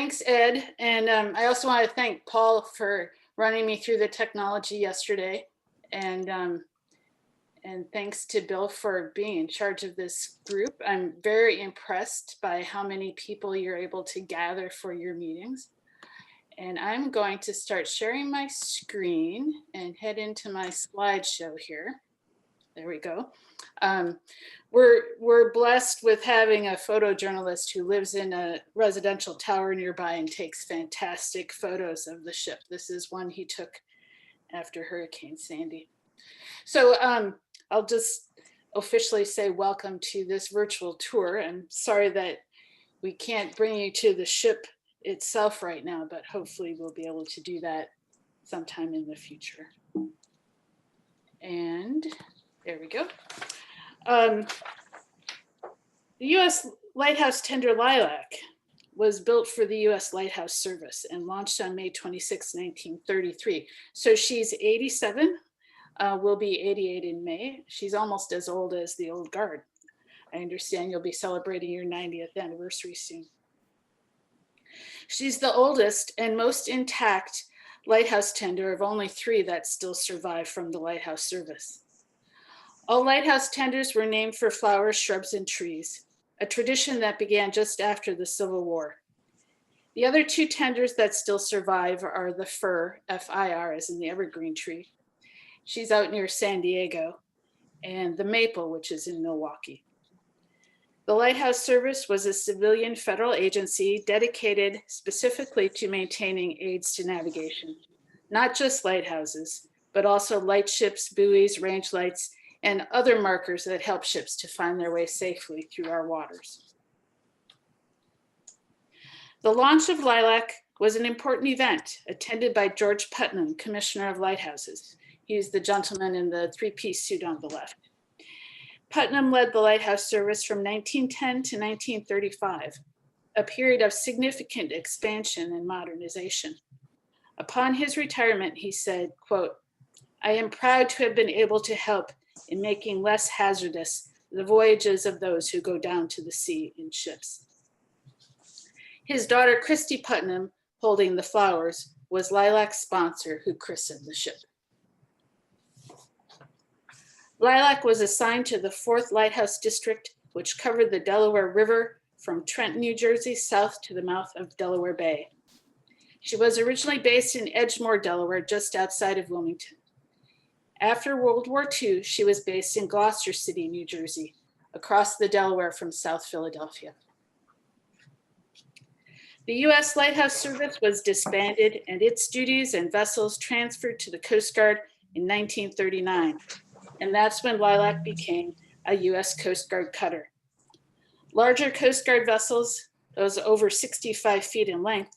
Thanks, Ed. And I also want to thank Paul for running me through the technology yesterday. And thanks to Bill for being in charge of this group. I'm very impressed by how many people you're able to gather for your meetings. And I'm going to start sharing my screen and head into my slideshow here. There we go. We're blessed with having a photojournalist who lives in a residential tower nearby and takes fantastic photos of the ship. This is one he took after Hurricane Sandy. So I'll just officially say welcome to this virtual tour. I'm sorry that we can't bring you to the ship itself right now, but hopefully we'll be able to do that sometime in the future. And there we go. The U.S. lighthouse tender Lilac was built for the U.S. Lighthouse Service and launched on May 26, 1933. So she's 87, will be 88 in May. She's almost as old as the old Guard. I understand you'll be celebrating your 90th anniversary soon. She's the oldest and most intact lighthouse tender of only 3 that still survive from the Lighthouse Service. All lighthouse tenders were named for flowers, shrubs, and trees, a tradition that began just after the Civil War. The other 2 tenders that still survive are the fir, F-I-R, as in the evergreen tree. She's out near San Diego, and the maple, which is in Milwaukee. The Lighthouse Service was a civilian federal agency dedicated specifically to maintaining aids to navigation, not just lighthouses, but also lightships, buoys, range lights, and other markers that help ships to find their way safely through our waters. The launch of Lilac was an important event attended by George Putnam, Commissioner of Lighthouses. He's the gentleman in the 3-piece suit on the left. Putnam led the Lighthouse Service from 1910 to 1935, a period of significant expansion and modernization. Upon his retirement, he said, quote, "I am proud to have been able to help in making less hazardous the voyages of those who go down to the sea in ships." His daughter, Christy Putnam, holding the flowers, was Lilac's sponsor who christened the ship. Lilac was assigned to the 4th Lighthouse District, which covered the Delaware River from Trenton, New Jersey, south to the mouth of Delaware Bay. She was originally based in Edgemoor, Delaware, just outside of Wilmington. After World War II, she was based in Gloucester City, New Jersey, across the Delaware from South Philadelphia. The U.S. Lighthouse Service was disbanded and its duties and vessels transferred to the Coast Guard in 1939. And that's when Lilac became a U.S. Coast Guard cutter. Larger Coast Guard vessels, those over 65 feet in length,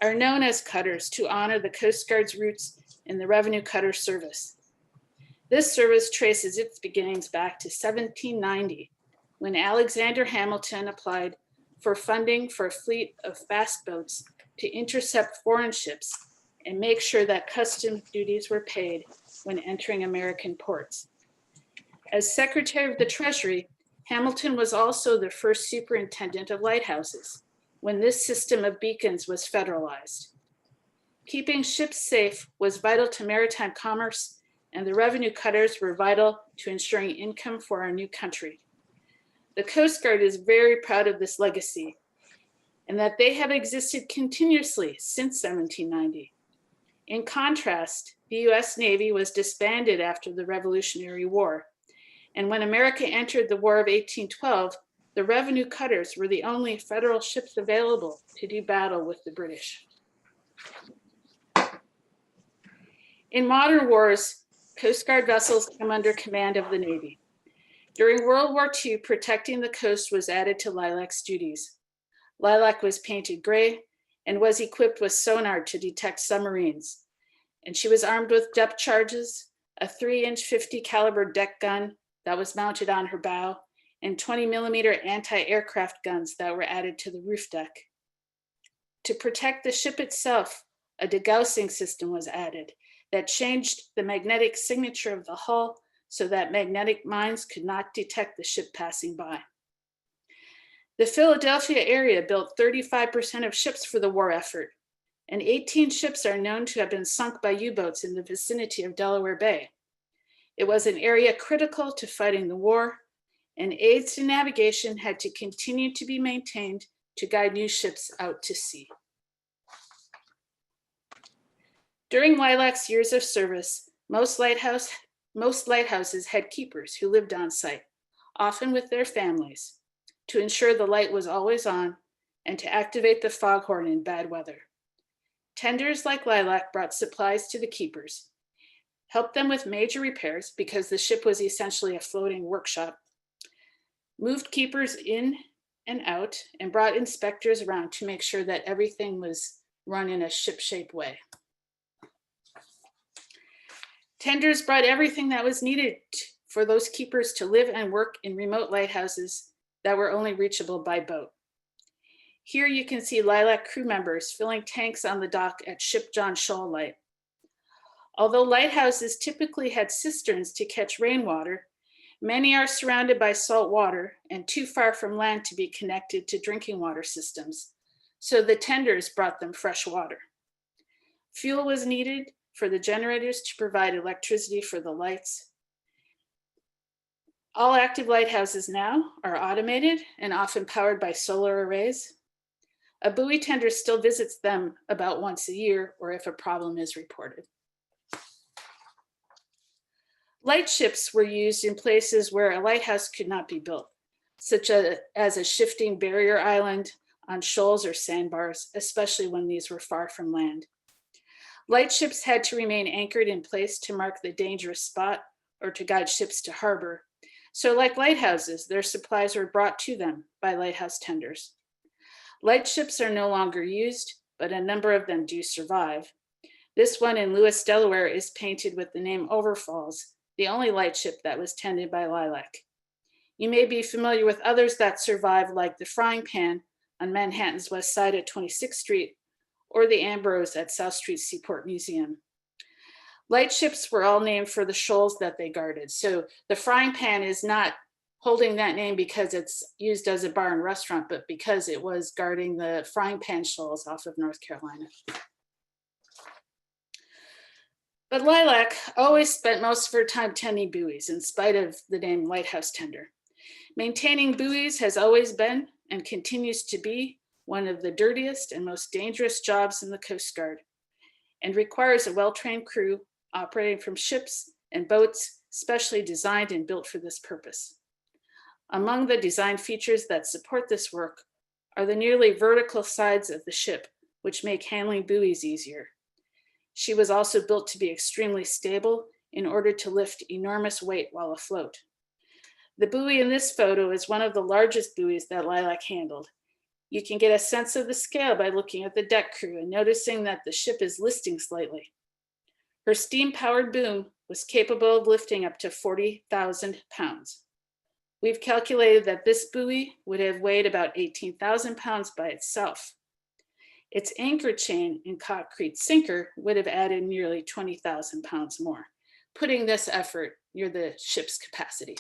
are known as cutters to honor the Coast Guard's roots in the Revenue Cutter Service. This service traces its beginnings back to 1790, when Alexander Hamilton applied for funding for a fleet of fast boats to intercept foreign ships and make sure that customs duties were paid when entering American ports. As Secretary of the Treasury, Hamilton was also the first superintendent of lighthouses when this system of beacons was federalized. Keeping ships safe was vital to maritime commerce, and the revenue cutters were vital to ensuring income for our new country. The Coast Guard is very proud of this legacy and that they have existed continuously since 1790. In contrast, the US Navy was disbanded after the Revolutionary War. And when America entered the War of 1812, the revenue cutters were the only federal ships available to do battle with the British. In modern wars, Coast Guard vessels come under command of the Navy. During World War II, protecting the coast was added to Lilac's duties. Lilac was painted gray and was equipped with sonar to detect submarines. And she was armed with depth charges, a 3-inch 50 caliber deck gun that was mounted on her bow, and 20 millimeter anti-aircraft guns that were added to the roof deck. To protect the ship itself, a degaussing system was added that changed the magnetic signature of the hull so that magnetic mines could not detect the ship passing by. The Philadelphia area built 35% of ships for the war effort, and 18 ships are known to have been sunk by U-boats in the vicinity of Delaware Bay. It was an area critical to fighting the war, and aids to navigation had to continue to be maintained to guide new ships out to sea. During Lilac's years of service, most lighthouses had keepers who lived on site, often with their families, to ensure the light was always on and to activate the foghorn in bad weather. Tenders like Lilac brought supplies to the keepers, helped them with major repairs because the ship was essentially a floating workshop, moved keepers in and out, and brought inspectors around to make sure that everything was run in a ship-shape way. Tenders brought everything that was needed for those keepers to live and work in remote lighthouses that were only reachable by boat. Here you can see Lilac crew members filling tanks on the dock at Ship John Shoal Light. Although lighthouses typically had cisterns to catch rainwater, many are surrounded by salt water and too far from land to be connected to drinking water systems, so the tenders brought them fresh water. Fuel was needed for the generators to provide electricity for the lights. All active lighthouses now are automated and often powered by solar arrays. A buoy tender still visits them about once a year or if a problem is reported. Light ships were used in places where a lighthouse could not be built, such as a shifting barrier island on shoals or sandbars, especially when these were far from land. Light ships had to remain anchored in place to mark the dangerous spot or to guide ships to harbor. So like lighthouses, their supplies were brought to them by lighthouse tenders. Light ships are no longer used, but a number of them do survive. This one in Lewis, Delaware is painted with the name Overfalls, the only light ship that was tended by Lilac. You may be familiar with others that survive, like the Frying Pan on Manhattan's west side at 26th Street, or the Ambrose at South Street Seaport Museum. Light ships were all named for the shoals that they guarded. So the Frying Pan is not holding that name because it's used as a bar and restaurant, but because it was guarding the Frying Pan shoals off of North Carolina. But Lilac always spent most of her time tending buoys in spite of the name lighthouse tender. Maintaining buoys has always been and continues to be one of the dirtiest and most dangerous jobs in the Coast Guard, and requires a well-trained crew operating from ships and boats specially designed and built for this purpose. Among the design features that support this work are the nearly vertical sides of the ship, which make handling buoys easier. She was also built to be extremely stable in order to lift enormous weight while afloat. The buoy in this photo is one of the largest buoys that Lilac handled. You can get a sense of the scale by looking at the deck crew and noticing that the ship is listing slightly. Her steam-powered boom was capable of lifting up to 40,000 pounds. We've calculated that this buoy would have weighed about 18,000 pounds by itself. Its anchor chain and concrete sinker would have added nearly 20,000 pounds more, putting this effort near the ship's capacity.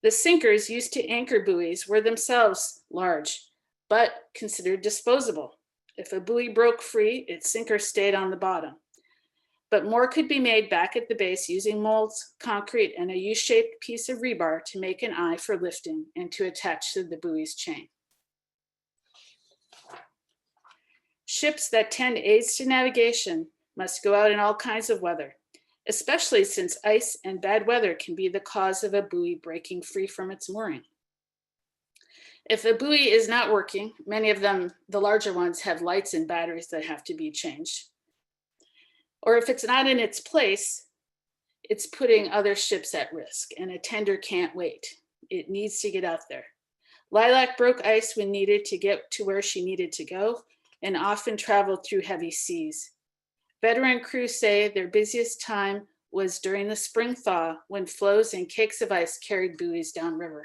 The sinkers used to anchor buoys were themselves large, but considered disposable. If a buoy broke free, its sinker stayed on the bottom. But more could be made back at the base using molds, concrete, and a U-shaped piece of rebar to make an eye for lifting and to attach to the buoy's chain. Ships that tend aids to navigation must go out in all kinds of weather, especially since ice and bad weather can be the cause of a buoy breaking free from its mooring. If a buoy is not working, many of them, the larger ones, have lights and batteries that have to be changed. Or if it's not in its place, it's putting other ships at risk, and a tender can't wait. It needs to get out there. Lilac broke ice when needed to get to where she needed to go, and often traveled through heavy seas. Veteran crews say their busiest time was during the spring thaw, when floes and cakes of ice carried buoys downriver.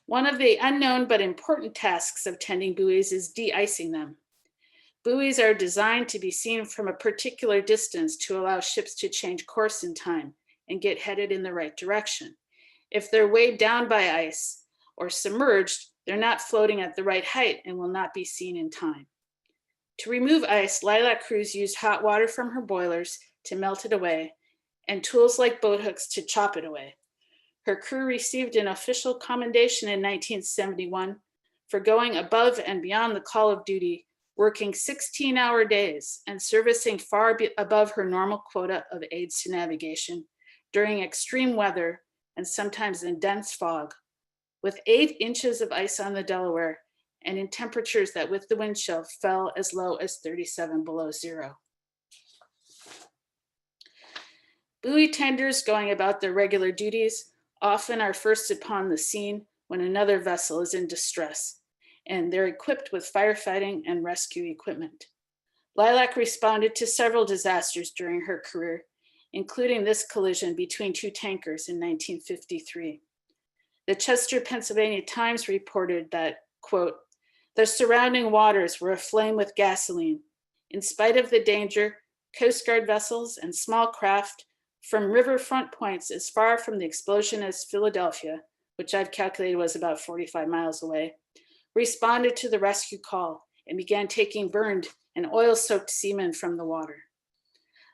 One of the unknown but important tasks of tending buoys is de-icing them. Buoys are designed to be seen from a particular distance to allow ships to change course in time and get headed in the right direction. If they're weighed down by ice or submerged, they're not floating at the right height and will not be seen in time. To remove ice, Lilac crews used hot water from her boilers to melt it away and tools like boat hooks to chop it away. Her crew received an official commendation in 1971 for going above and beyond the call of duty, working 16-hour days and servicing far above her normal quota of aids to navigation during extreme weather and sometimes in dense fog, with 8 inches of ice on the Delaware and in temperatures that with the wind chill fell as low as 37 below zero. Buoy tenders going about their regular duties often are first upon the scene when another vessel is in distress, and they're equipped with firefighting and rescue equipment. Lilac responded to several disasters during her career, including this collision between 2 tankers in 1953. The Chester, Pennsylvania Times reported that, quote, "The surrounding waters were aflame with gasoline. In spite of the danger, Coast Guard vessels and small craft from riverfront points as far from the explosion as Philadelphia, which I've calculated was about 45 miles away, responded to the rescue call and began taking burned and oil-soaked seamen from the water.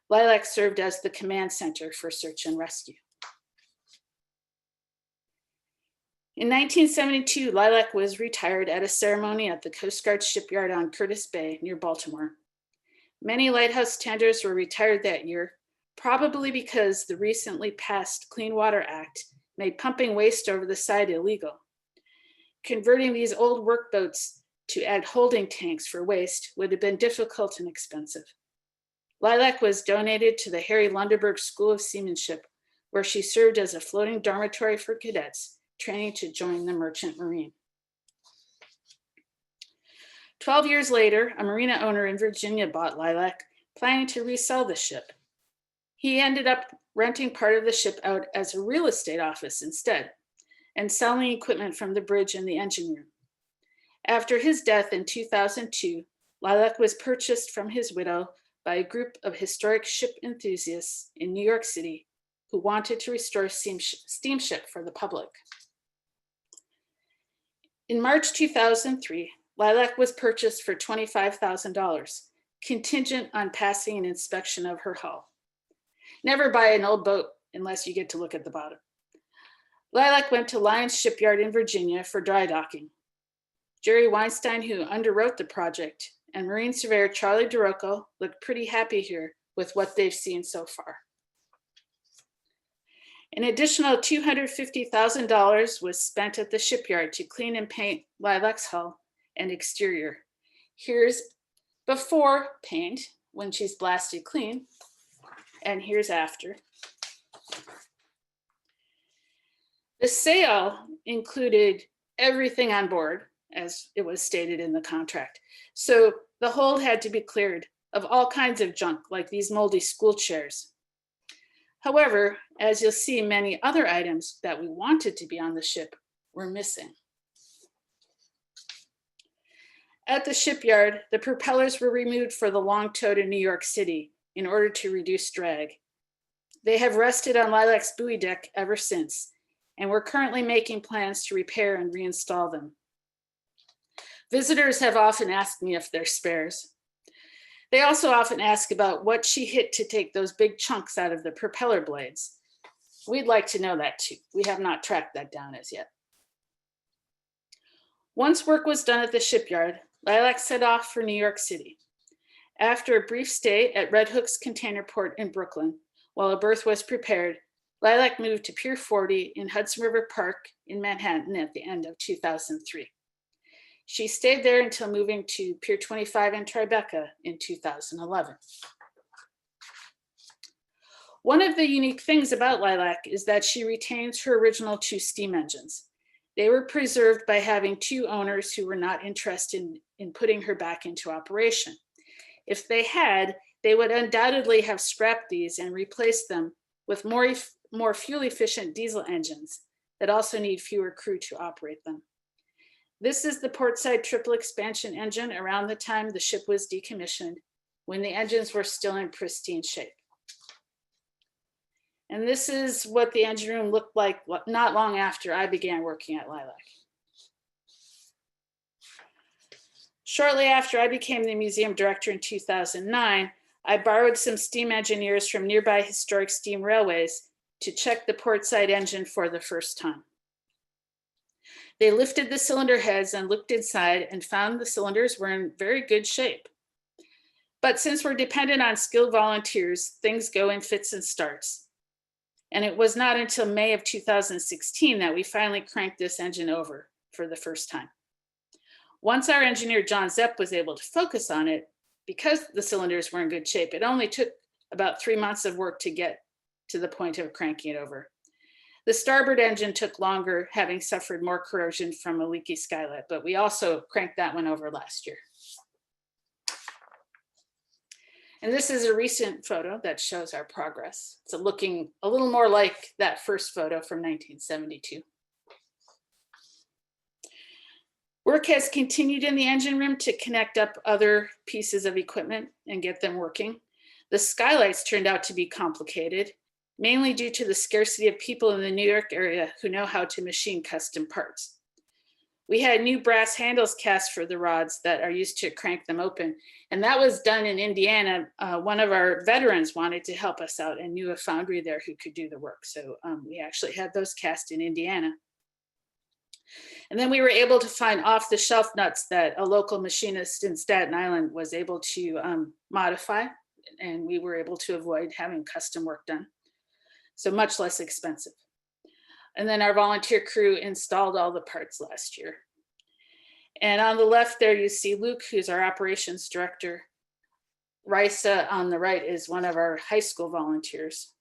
Lilac served as the command center for search and rescue." In 1972, Lilac was retired at a ceremony at the Coast Guard shipyard on Curtis Bay near Baltimore. Many lighthouse tenders were retired that year, probably because the recently passed Clean Water Act made pumping waste over the side illegal. Converting these old workboats to add holding tanks for waste would have been difficult and expensive. Lilac was donated to the Harry Lundeberg School of Seamanship, where she served as a floating dormitory for cadets training to join the Merchant Marine. 12 years later, a marina owner in Virginia bought Lilac, planning to resell the ship. He ended up renting part of the ship out as a real estate office instead, and selling equipment from the bridge and the engine room. After his death in 2002, Lilac was purchased from his widow by a group of historic ship enthusiasts in New York City who wanted to restore steamship for the public. In March 2003, Lilac was purchased for $25,000, contingent on passing an inspection of her hull. Never buy an old boat unless you get to look at the bottom. Lilac went to Lyons Shipyard in Virginia for dry docking. Jerry Weinstein, who underwrote the project, and Marine surveyor Charlie DeRocco looked pretty happy here with what they've seen so far. An additional $250,000 was spent at the shipyard to clean and paint Lilac's hull and exterior. Here's before paint when she's blasted clean, and here's after. The sale included everything on board, as it was stated in the contract. So the hold had to be cleared of all kinds of junk, like these moldy school chairs. However, as you'll see, many other items that we wanted to be on the ship were missing. At the shipyard, the propellers were removed for the long tow to New York City in order to reduce drag. They have rested on Lilac's buoy deck ever since, and we're currently making plans to repair and reinstall them. Visitors have often asked me if they're spares. They also often ask about what she hit to take those big chunks out of the propeller blades. We'd like to know that too. We have not tracked that down as yet. Once work was done at the shipyard, Lilac set off for New York City. After a brief stay at Red Hook's container port in Brooklyn, while a berth was prepared, Lilac moved to Pier 40 in Hudson River Park in Manhattan at the end of 2003. She stayed there until moving to Pier 25 in Tribeca in 2011. One of the unique things about Lilac is that she retains her original 2 steam engines. They were preserved by having 2 owners who were not interested in putting her back into operation. If they had, they would undoubtedly have scrapped these and replaced them with more fuel-efficient diesel engines that also need fewer crew to operate them. This is the Portside triple expansion engine around the time the ship was decommissioned, when the engines were still in pristine shape. And this is what the engine room looked like not long after I began working at Lilac. Shortly after I became the museum director in 2009, I borrowed some steam engineers from nearby historic steam railways to check the Portside engine for the first time. They lifted the cylinder heads and looked inside and found the cylinders were in very good shape. But since we're dependent on skilled volunteers, things go in fits and starts. And it was not until May of 2016 that we finally cranked this engine over for the first time. Once our engineer, John Zepp, was able to focus on it, because the cylinders were in good shape, it only took about 3 months of work to get to the point of cranking it over. The starboard engine took longer, having suffered more corrosion from a leaky skylight, but we also cranked that one over last year. And this is a recent photo that shows our progress. It's looking a little more like that first photo from 1972. Work has continued in the engine room to connect up other pieces of equipment and get them working. The skylights turned out to be complicated, mainly due to the scarcity of people in the New York area who know how to machine custom parts. We had new brass handles cast for the rods that are used to crank them open. And that was done in Indiana. One of our veterans wanted to help us out and knew a foundry there who could do the work. So we actually had those cast in Indiana. And then we were able to find off-the-shelf nuts that a local machinist in Staten Island was able to modify. And we were able to avoid having custom work done. So much less expensive. And then our volunteer crew installed all the parts last year. And on the left there, you see Luke, who's our operations director. Risa on the right is one of our high school volunteers.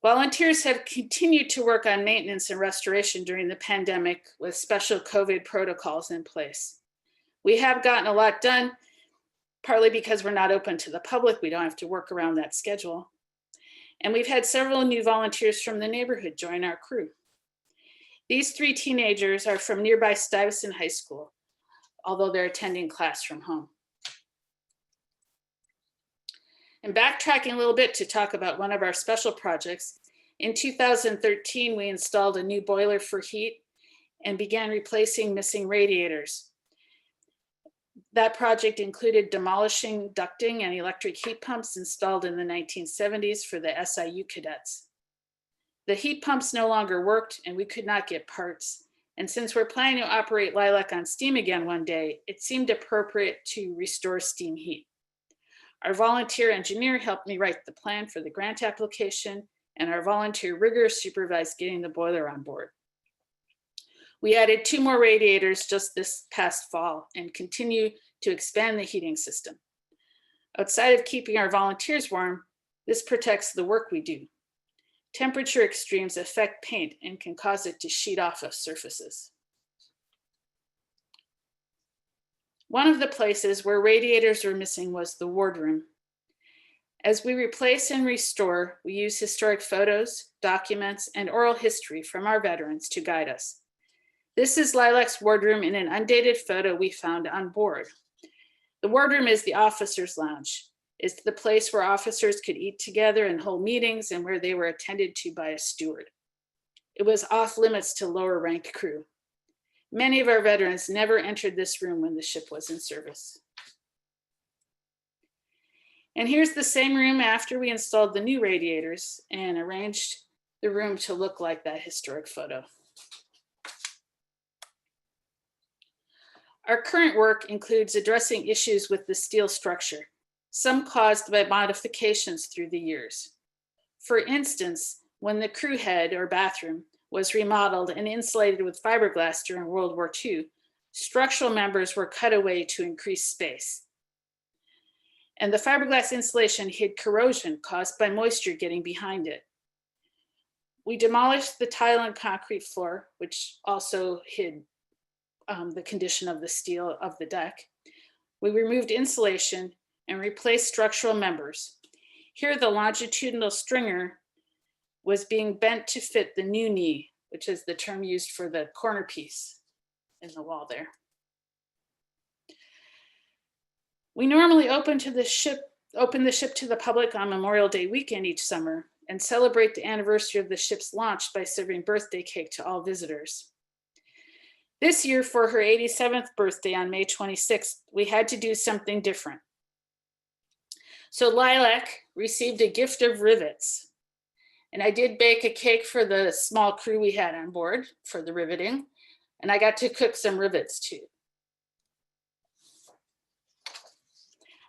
Volunteers have continued to work on maintenance and restoration during the pandemic with special COVID protocols in place. We have gotten a lot done, partly because we're not open to the public. We don't have to work around that schedule. And we've had several new volunteers from the neighborhood join our crew. These 3 teenagers are from nearby Stuyvesant High School, although they're attending class from home. And backtracking a little bit to talk about one of our special projects, in 2013, we installed a new boiler for heat and began replacing missing radiators. That project included demolishing ducting and electric heat pumps installed in the 1970s for the SIU cadets. The heat pumps no longer worked and we could not get parts. And since we're planning to operate Lilac on steam again one day, it seemed appropriate to restore steam heat. Our volunteer engineer helped me write the plan for the grant application, and our volunteer rigger supervised getting the boiler on board. We added 2 more radiators just this past fall and continue to expand the heating system. Outside of keeping our volunteers warm, this protects the work we do. Temperature extremes affect paint and can cause it to sheet off of surfaces. One of the places where radiators were missing was the wardroom. As we replace and restore, we use historic photos, documents, and oral history from our veterans to guide us. This is Lilac's wardroom in an undated photo we found on board. The wardroom is the officers' lounge. It's the place where officers could eat together and hold meetings and where they were attended to by a steward. It was off limits to lower ranked crew. Many of our veterans never entered this room when the ship was in service. And here's the same room after we installed the new radiators and arranged the room to look like that historic photo. Our current work includes addressing issues with the steel structure, some caused by modifications through the years. For instance, when the crew head or bathroom was remodeled and insulated with fiberglass during World War II, structural members were cut away to increase space. And the fiberglass insulation hid corrosion caused by moisture getting behind it. We demolished the tile and concrete floor, which also hid the condition of the steel of the deck. We removed insulation and replaced structural members. Here, the longitudinal stringer was being bent to fit the new knee, which is the term used for the corner piece in the wall there. We normally open to the ship open the ship to the public on Memorial Day weekend each summer and celebrate the anniversary of the ship's launch by serving birthday cake to all visitors. This year, for her 87th birthday on May 26th, we had to do something different. So Lilac received a gift of rivets. And I did bake a cake for the small crew we had on board for the riveting. And I got to cook some rivets too.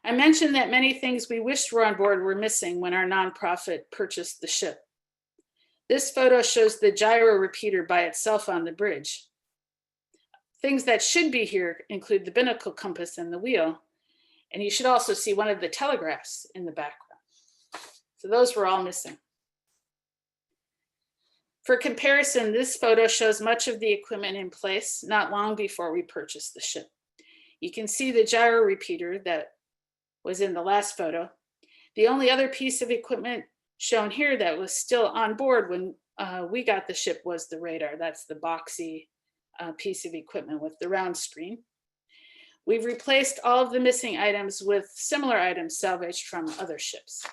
I mentioned that many things we wished were on board were missing when our nonprofit purchased the ship. This photo shows the gyro repeater by itself on the bridge. Things that should be here include the binnacle compass and the wheel. And you should also see one of the telegraphs in the background. So those were all missing. For comparison, this photo shows much of the equipment in place not long before we purchased the ship. You can see the gyro repeater that was in the last photo. The only other piece of equipment shown here that was still on board when we got the ship was the radar. That's the boxy piece of equipment with the round screen. We've replaced all of the missing items with similar items salvaged from other ships.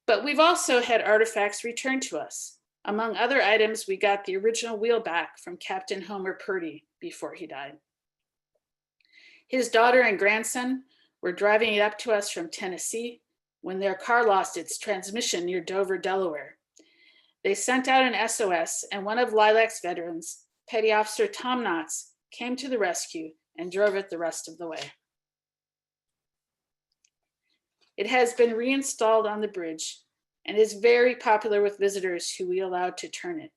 But we've also had artifacts returned to us. Among other items, we got the original wheel back from Captain Homer Purdy before he died. His daughter and grandson were driving it up to us from Tennessee when their car lost its transmission near Dover, Delaware. They sent out an SOS, and one of Lilac's veterans, Petty Officer Tom Knotts, came to the rescue and drove it the rest of the way. It has been reinstalled on the bridge and is very popular with visitors who we allowed to turn it.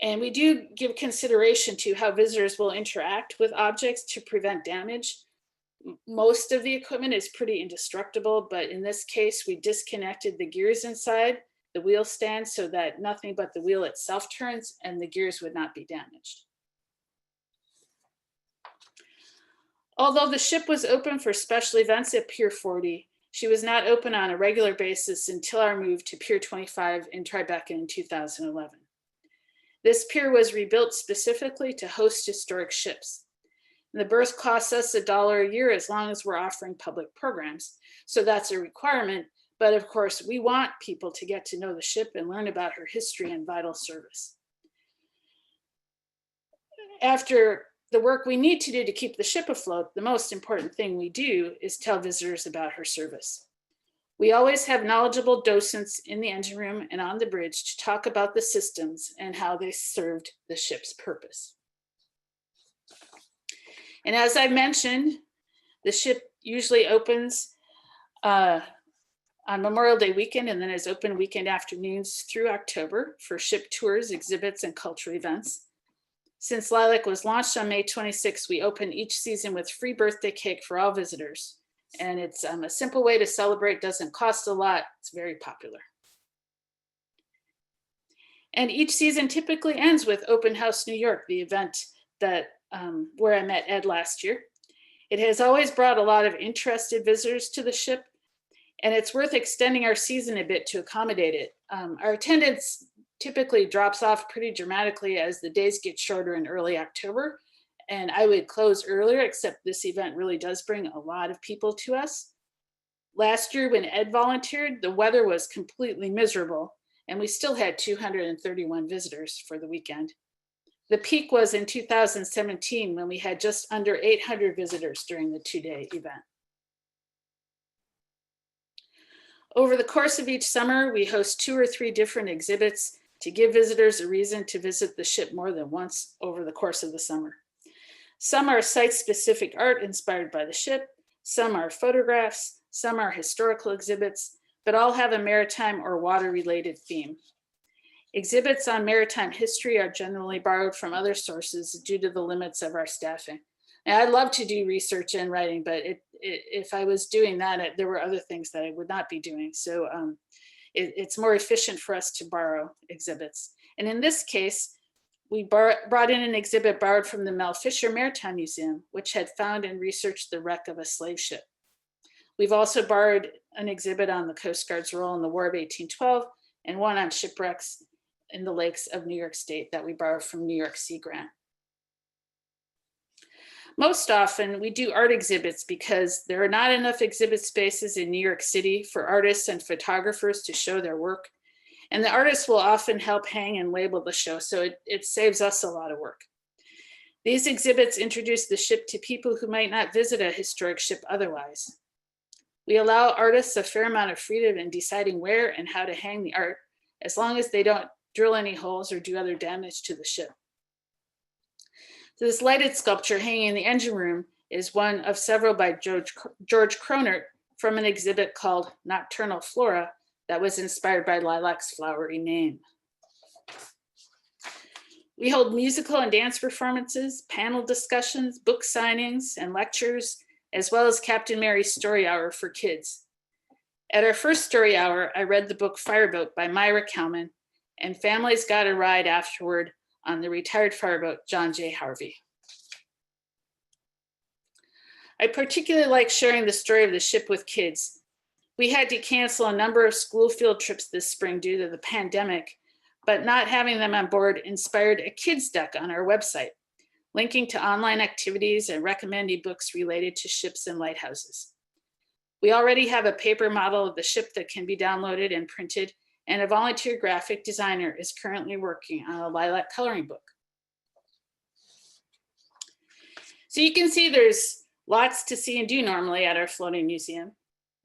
And we do give consideration to how visitors will interact with objects to prevent damage. Most of the equipment is pretty indestructible, but in this case, we disconnected the gears inside the wheel stand so that nothing but the wheel itself turns and the gears would not be damaged. Although the ship was open for special events at Pier 40, she was not open on a regular basis until our move to Pier 25 in Tribeca in 2011. This pier was rebuilt specifically to host historic ships. The berth costs us $1 a year as long as we're offering public programs. So that's a requirement, but of course we want people to get to know the ship and learn about her history and vital service. After the work we need to do to keep the ship afloat, the most important thing we do is tell visitors about her service. We always have knowledgeable docents in the engine room and on the bridge to talk about the systems and how they served the ship's purpose. And as I mentioned, the ship usually opens on Memorial Day weekend and then is open weekend afternoons through October for ship tours, exhibits, and cultural events. Since Lilac was launched on May 26, we open each season with free birthday cake for all visitors. And it's a simple way to celebrate, doesn't cost a lot, it's very popular. And each season typically ends with Open House New York, the event that where I met Ed last year. It has always brought a lot of interested visitors to the ship, and it's worth extending our season a bit to accommodate it. Our attendance typically drops off pretty dramatically as the days get shorter in early October, and I would close earlier, except this event really does bring a lot of people to us. Last year when Ed volunteered, the weather was completely miserable, and we still had 231 visitors for the weekend. The peak was in 2017 when we had just under 800 visitors during the two-day event. Over the course of each summer, we host 2 or 3 different exhibits to give visitors a reason to visit the ship more than once over the course of the summer. Some are site-specific art inspired by the ship, some are photographs, some are historical exhibits, but all have a maritime or water-related theme. Exhibits on maritime history are generally borrowed from other sources due to the limits of our staffing. And I'd love to do research and writing, but if I was doing that, there were other things that I would not be doing. So it's more efficient for us to borrow exhibits. And in this case, we brought in an exhibit borrowed from the Mel Fisher Maritime Museum, which had found and researched the wreck of a slave ship. We've also borrowed an exhibit on the Coast Guard's role in the War of 1812 and one on shipwrecks in the lakes of New York State that we borrowed from New York Sea Grant. Most often we do art exhibits because there are not enough exhibit spaces in New York City for artists and photographers to show their work. And the artists will often help hang and label the show, so it saves us a lot of work. These exhibits introduce the ship to people who might not visit a historic ship otherwise. We allow artists a fair amount of freedom in deciding where and how to hang the art, as long as they don't drill any holes or do other damage to the ship. So this lighted sculpture hanging in the engine room is one of several by George Cronert from an exhibit called Nocturnal Flora that was inspired by Lilac's flowery name. We hold musical and dance performances, panel discussions, book signings, and lectures, as well as Captain Mary's Story Hour for kids. At our first story hour, I read the book Fireboat by Myra Kalman, and families got a ride afterward on the retired fireboat John J. Harvey. I particularly like sharing the story of the ship with kids. We had to cancel a number of school field trips this spring due to the pandemic, but not having them on board inspired a kids deck on our website, linking to online activities and recommending books related to ships and lighthouses. We already have a paper model of the ship that can be downloaded and printed, and a volunteer graphic designer is currently working on a lilac coloring book. So you can see there's lots to see and do normally at our floating museum.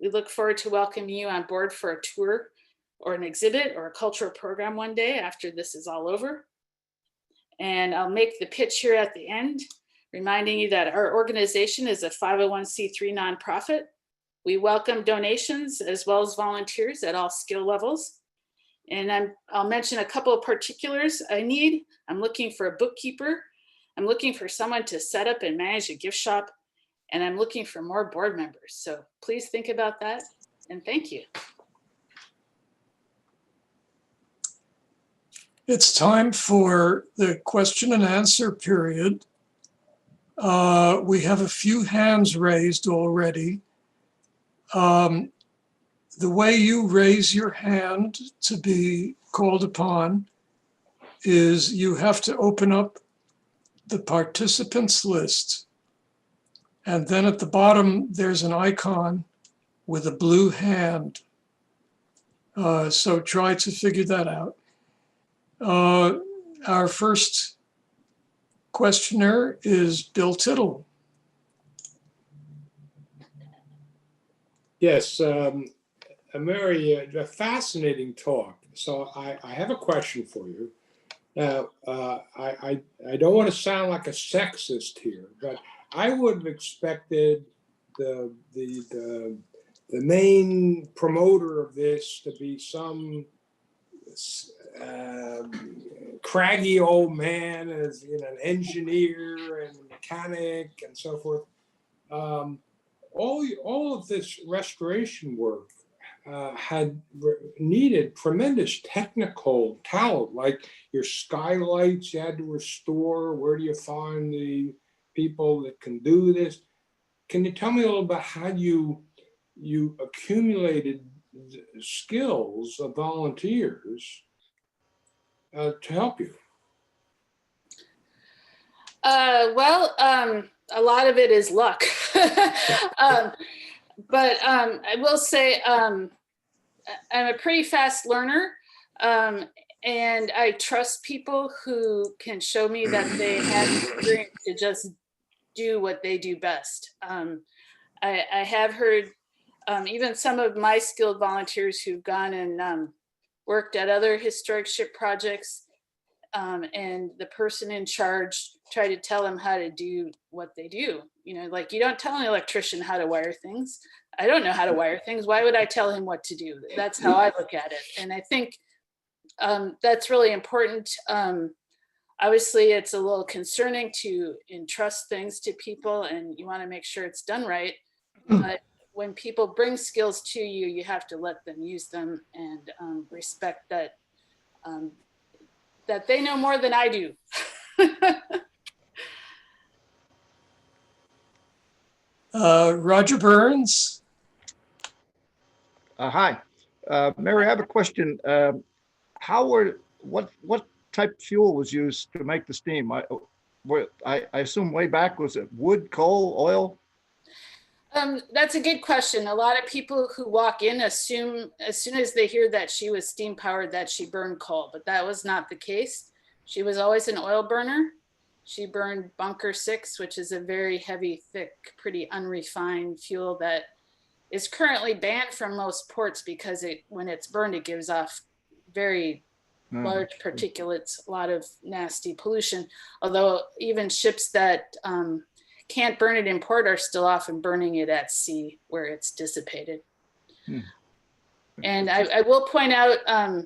We look forward to welcoming you on board for a tour or an exhibit or a cultural program one day after this is all over. And I'll make the pitch here at the end, reminding you that our organization is a 501c3 nonprofit. We welcome donations as well as volunteers at all skill levels. And I'll mention a couple of particulars I need. I'm looking for a bookkeeper. I'm looking for someone to set up and manage a gift shop. And I'm looking for more board members. So please think about that. And thank you. It's time for the question and answer period. We have a few hands raised already. The way you raise your hand to be called upon is you have to open up the participants list. And then at the bottom, there's an icon with a blue hand. So try to figure that out. Our first questioner is Bill Tittle. Yes, Mary, a fascinating talk. So I have a question for you. Now, I don't want to sound like a sexist here, but I would have expected the main promoter of this to be some craggy old man, as you know, an engineer and mechanic and so forth. All of this restoration work had needed tremendous technical talent, like your skylights you had to restore. Where do you find the people that can do this? Can you tell me a little about how you accumulated skills of volunteers to help you? A lot of it is luck. But I will say I'm a pretty fast learner, and I trust people who can show me that they have experience to just do what they do best. I have heard even some of my skilled volunteers who've gone and worked at other historic ship projects, and the person in charge tried to tell them how to do what they do. You know, like you don't tell an electrician how to wire things. I don't know how to wire things. Why would I tell him what to do? That's how I look at it. And I think that's really important. Obviously, it's a little concerning to entrust things to people, and you want to make sure it's done right. But when people bring skills to you, you have to let them use them and respect that that they know more than I do. Roger Burns. Hi, Mary. I have a question. What type of fuel was used to make the steam? I assume way back, was it wood, coal, oil? That's a good question. A lot of people who walk in assume as soon as they hear that she was steam powered that she burned coal, but that was not the case. She was always an oil burner. She burned bunker 6, which is a very heavy, thick, pretty unrefined fuel that is currently banned from most ports because when it's burned, it gives off very large particulates, a lot of nasty pollution. Although even ships that can't burn it in port are still often burning it at sea where it's dissipated. And I will point out that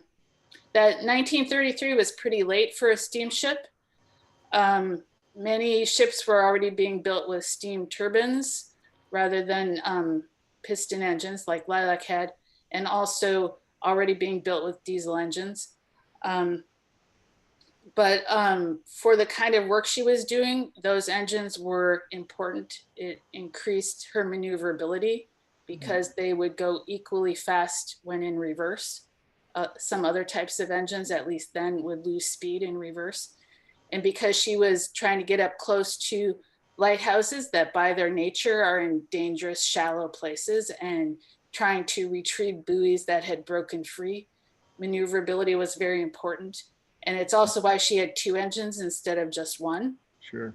1933 was pretty late for a steamship. Many ships were already being built with steam turbines rather than piston engines like Lilac had, and also already being built with diesel engines. But for the kind of work she was doing, those engines were important. It increased her maneuverability because they would go equally fast when in reverse. Some other types of engines, at least then, would lose speed in reverse. And because she was trying to get up close to lighthouses that by their nature are in dangerous, shallow places and trying to retrieve buoys that had broken free, maneuverability was very important. And it's also why she had 2 engines instead of just 1. Sure.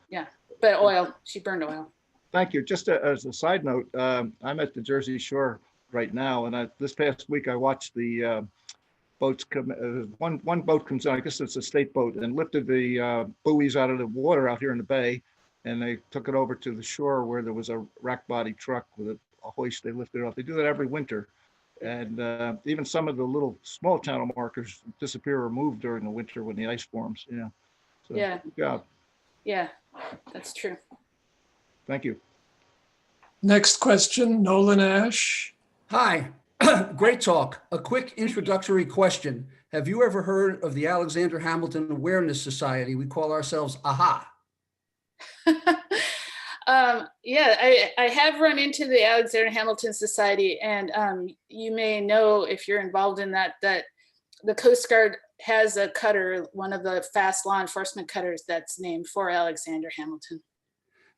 Yeah, but oil, she burned oil. Thank you. Just as a side note, I'm at the Jersey Shore right now, and this past week I watched the boats come. One boat comes in, I guess it's a state boat, and lifted the buoys out of the water out here in the bay, and they took it over to the shore where there was a rack body truck with a hoist. They lifted it off. They do that every winter. And even some of the little small channel markers disappear or move during the winter when the ice forms. Yeah. So, Yeah. good job. Yeah, that's true. Thank you. Next question, Nolan Ash. Hi, great talk. A quick introductory question. Have you ever heard of the Alexander Hamilton Awareness Society? We call ourselves AHA. Yeah, I have run into the Alexander Hamilton Society, and you may know if you're involved in that the Coast Guard has a cutter, one of the fast law enforcement cutters that's named for Alexander Hamilton.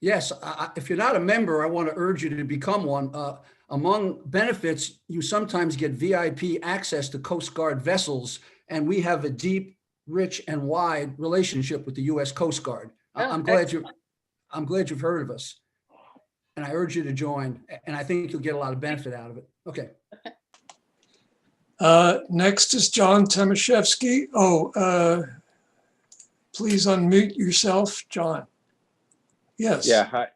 Yes, if you're not a member, I want to urge you to become one. Among benefits, you sometimes get VIP access to Coast Guard vessels, and we have a deep, rich, and wide relationship with the U.S. Coast Guard. I'm glad you've heard of us, and I urge you to join, and I think you'll get a lot of benefit out of it. Okay. Next is Jon Tomaszewski. Please unmute yourself, John. Yes. Yeah, hi.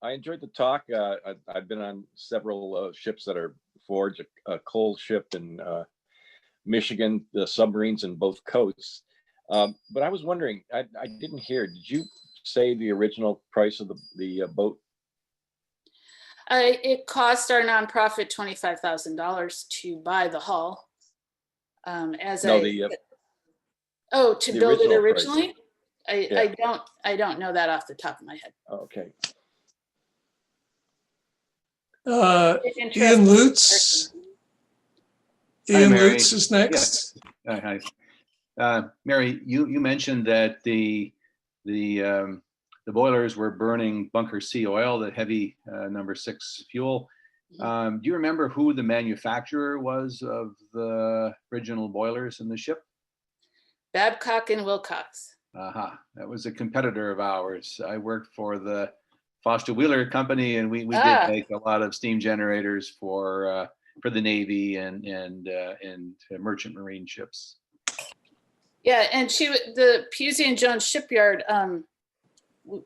I enjoyed the talk. I've been on several ships that are forged, a coal ship in Michigan, the submarines in both coasts. But I was wondering, I didn't hear, did you say the original price of the boat? It cost our nonprofit $25,000 to buy the hull. To build it originally? I don't know that off the top of my head. Okay. Ian Lutz. Ian Lutz is next. Yeah. Hi. Mary, you mentioned that the boilers were burning bunker C oil, the heavy number 6 fuel. Do you remember who the manufacturer was of the original boilers in the ship? Babcock and Wilcox. That was a competitor of ours. I worked for the Foster Wheeler Company, and we did make a lot of steam generators for the Navy and merchant marine ships. Yeah, and the Pusey and Jones shipyard,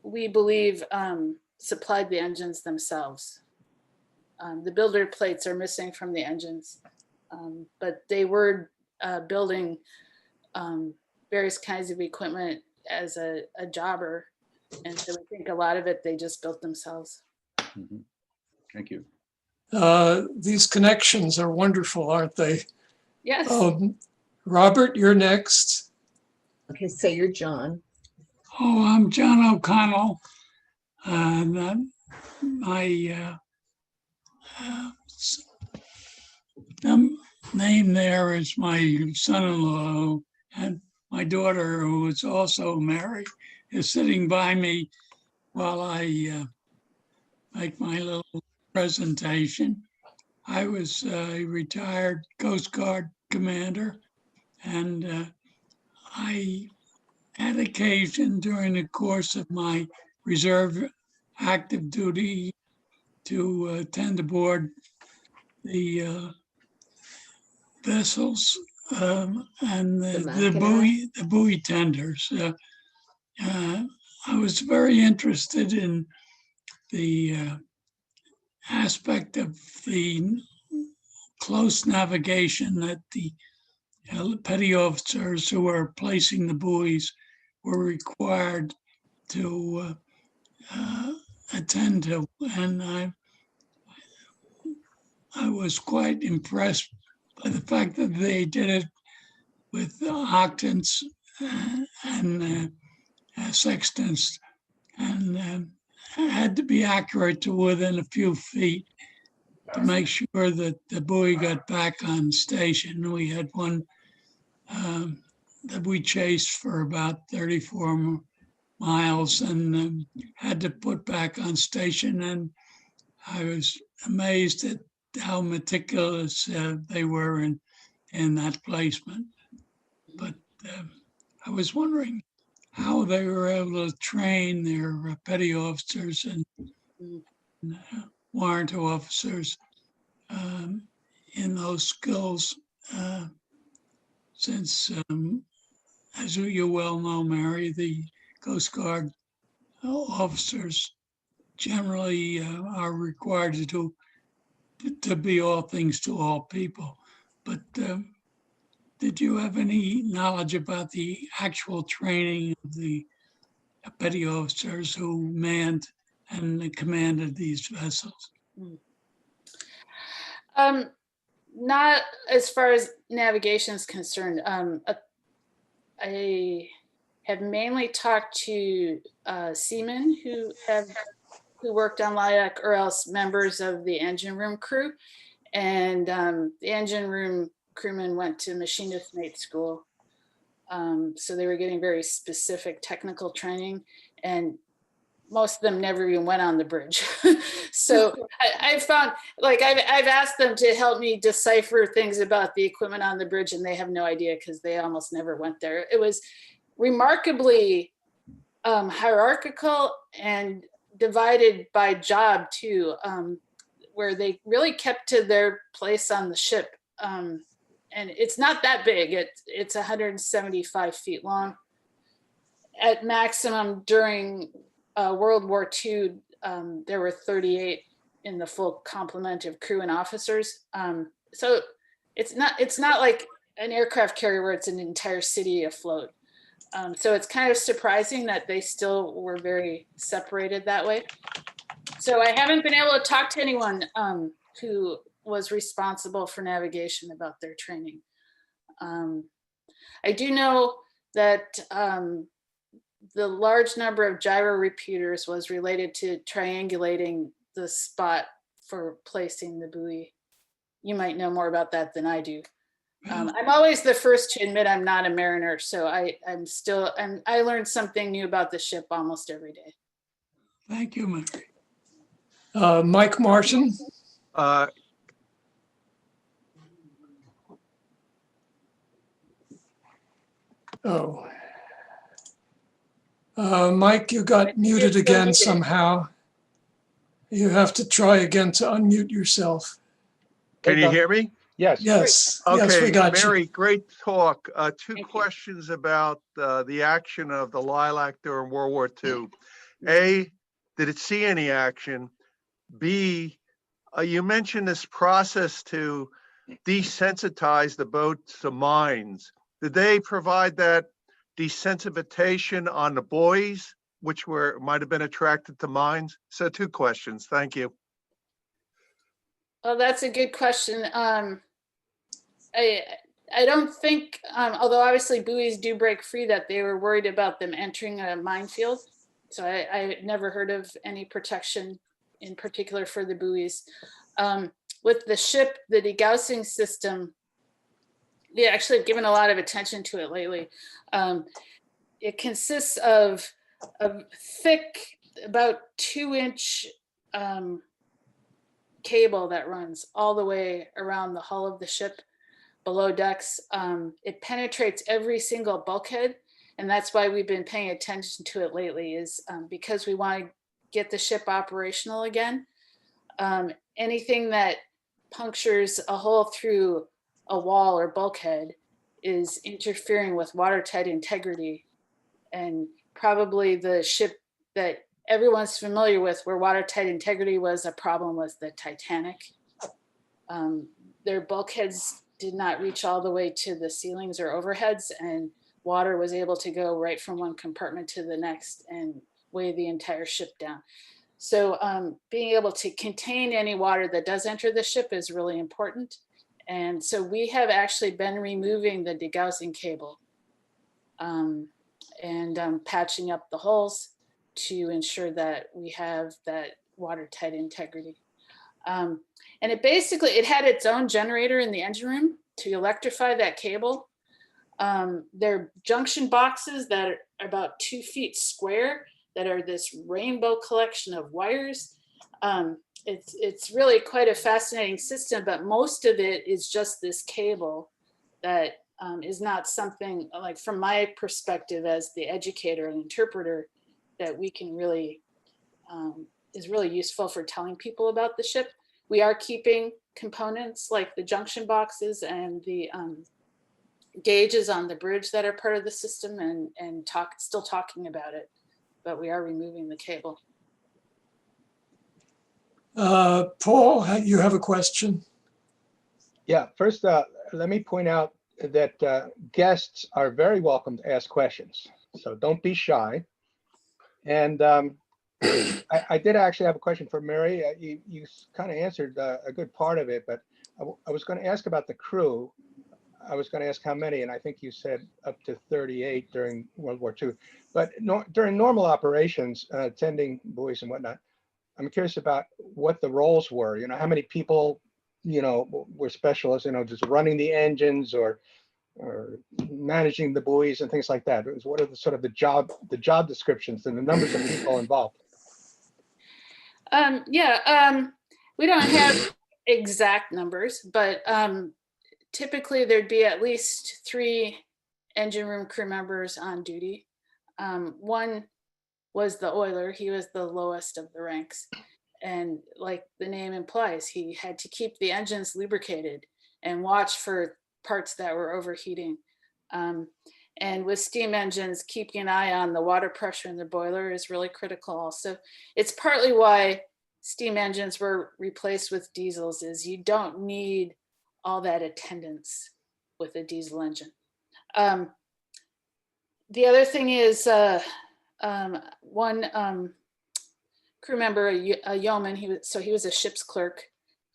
we believe, supplied the engines themselves. The builder plates are missing from the engines, but they were building various kinds of equipment as a jobber. And so we think a lot of it, they just built themselves. Mm-hmm. Thank you. These connections are wonderful, aren't they? Yes. Robert, you're next. Okay, so you're John. I'm John O'Connell. My name there is my son-in-law who had my daughter, who is also Mary, is sitting by me while I make my little presentation. I was a retired Coast Guard commander, and I had occasion during the course of my reserve active duty to attend aboard the vessels and the buoy tenders. I was very interested in the aspect of the close navigation that the petty officers who were placing the buoys were required to attend to, and I was quite impressed by the fact that they did it with octants and sextants, and had to be accurate to within a few feet to make sure that the buoy got back on station. We had one that we chased for about 34 miles and had to put back on station. And I was amazed at how meticulous they were in that placement. But I was wondering how they were able to train their petty officers and warrant officers in those skills, since, as you well know, Mary, the Coast Guard officers generally are required to be all things to all people. But did you have any knowledge about the actual training of the petty officers who manned and commanded these vessels? Not as far as navigation is concerned. I have mainly talked to seamen who worked on Lilac, or else members of the engine room crew. And the engine room crewmen went to machinist mate school. So they were getting very specific technical training, and most of them never even went on the bridge. So I found, like, I've asked them to help me decipher things about the equipment on the bridge, and they have no idea because they almost never went there. It was remarkably hierarchical and divided by job too, where they really kept to their place on the ship. And it's not that big. It's 175 feet long. At maximum during World War II, there were 38 in the full complement of crew and officers. So it's not like an aircraft carrier where it's an entire city afloat. So it's kind of surprising that they still were very separated that way. So I haven't been able to talk to anyone who was responsible for navigation about their training. I do know that the large number of gyro repeaters was related to triangulating the spot for placing the buoy. You might know more about that than I do. I'm always the first to admit I'm not a mariner, so I learned something new about the ship almost every day. Thank you, Mary. Mike Martin. Mike, you got muted again somehow. You have to try again to unmute yourself. Can you hear me? Yes. Yes, Okay, yes, we got Mary, you. great talk. Two Thank you. questions about the action of the Lilac during World War II. A, did it see any action? B, you mentioned this process to desensitize the boat to mines. Did they provide that desensitization on the buoys, which might have been attracted to mines? So two questions. Thank you. Well, that's a good question. I don't think, although obviously buoys do break free, that they were worried about them entering a minefield. So I never heard of any protection in particular for the buoys. With the ship, the degaussing system, they actually have given a lot of attention to it lately. It consists of a thick, about 2-inch cable that runs all the way around the hull of the ship below decks. It penetrates every single bulkhead, and that's why we've been paying attention to it lately, is because we want to get the ship operational again. Anything that punctures a hole through a wall or bulkhead is interfering with watertight integrity. And probably the ship that everyone's familiar with where watertight integrity was a problem was the Titanic. Their bulkheads did not reach all the way to the ceilings or overheads, and water was able to go right from one compartment to the next and weigh the entire ship down. So being able to contain any water that does enter the ship is really important. And so we have actually been removing the degaussing cable and patching up the holes to ensure that we have that watertight integrity. And it had its own generator in the engine room to electrify that cable. They're junction boxes that are about 2 feet square that are this rainbow collection of wires. It's really quite a fascinating system, but most of it is just this cable that is not something, like from my perspective as the educator and interpreter, that we can really, is really useful for telling people about the ship. We are keeping components like the junction boxes and the gauges on the bridge that are part of the system, and still talking about it, but we are removing the cable. Paul, you have a question? Yeah, first, let me point out that guests are very welcome to ask questions, so don't be shy. And I did actually have a question for Mary. You kind of answered a good part of it, but I was going to ask about the crew. I was going to ask how many, and I think you said up to 38 during World War II. But during normal operations, tending buoys and whatnot, I'm curious about what the roles were. You know, how many people, you know, were specialists, you know, just running the engines or managing the buoys and things like that. What are the sort of the job descriptions and the numbers of people involved? We don't have exact numbers, but typically there'd be at least 3 engine room crew members on duty. One was the oiler. He was the lowest of the ranks. And like the name implies, he had to keep the engines lubricated and watch for parts that were overheating. And with steam engines, keeping an eye on the water pressure in the boiler is really critical also. It's partly why steam engines were replaced with diesels, is you don't need all that attendance with a diesel engine. The other thing is one crew member, a yeoman, he was a ship's clerk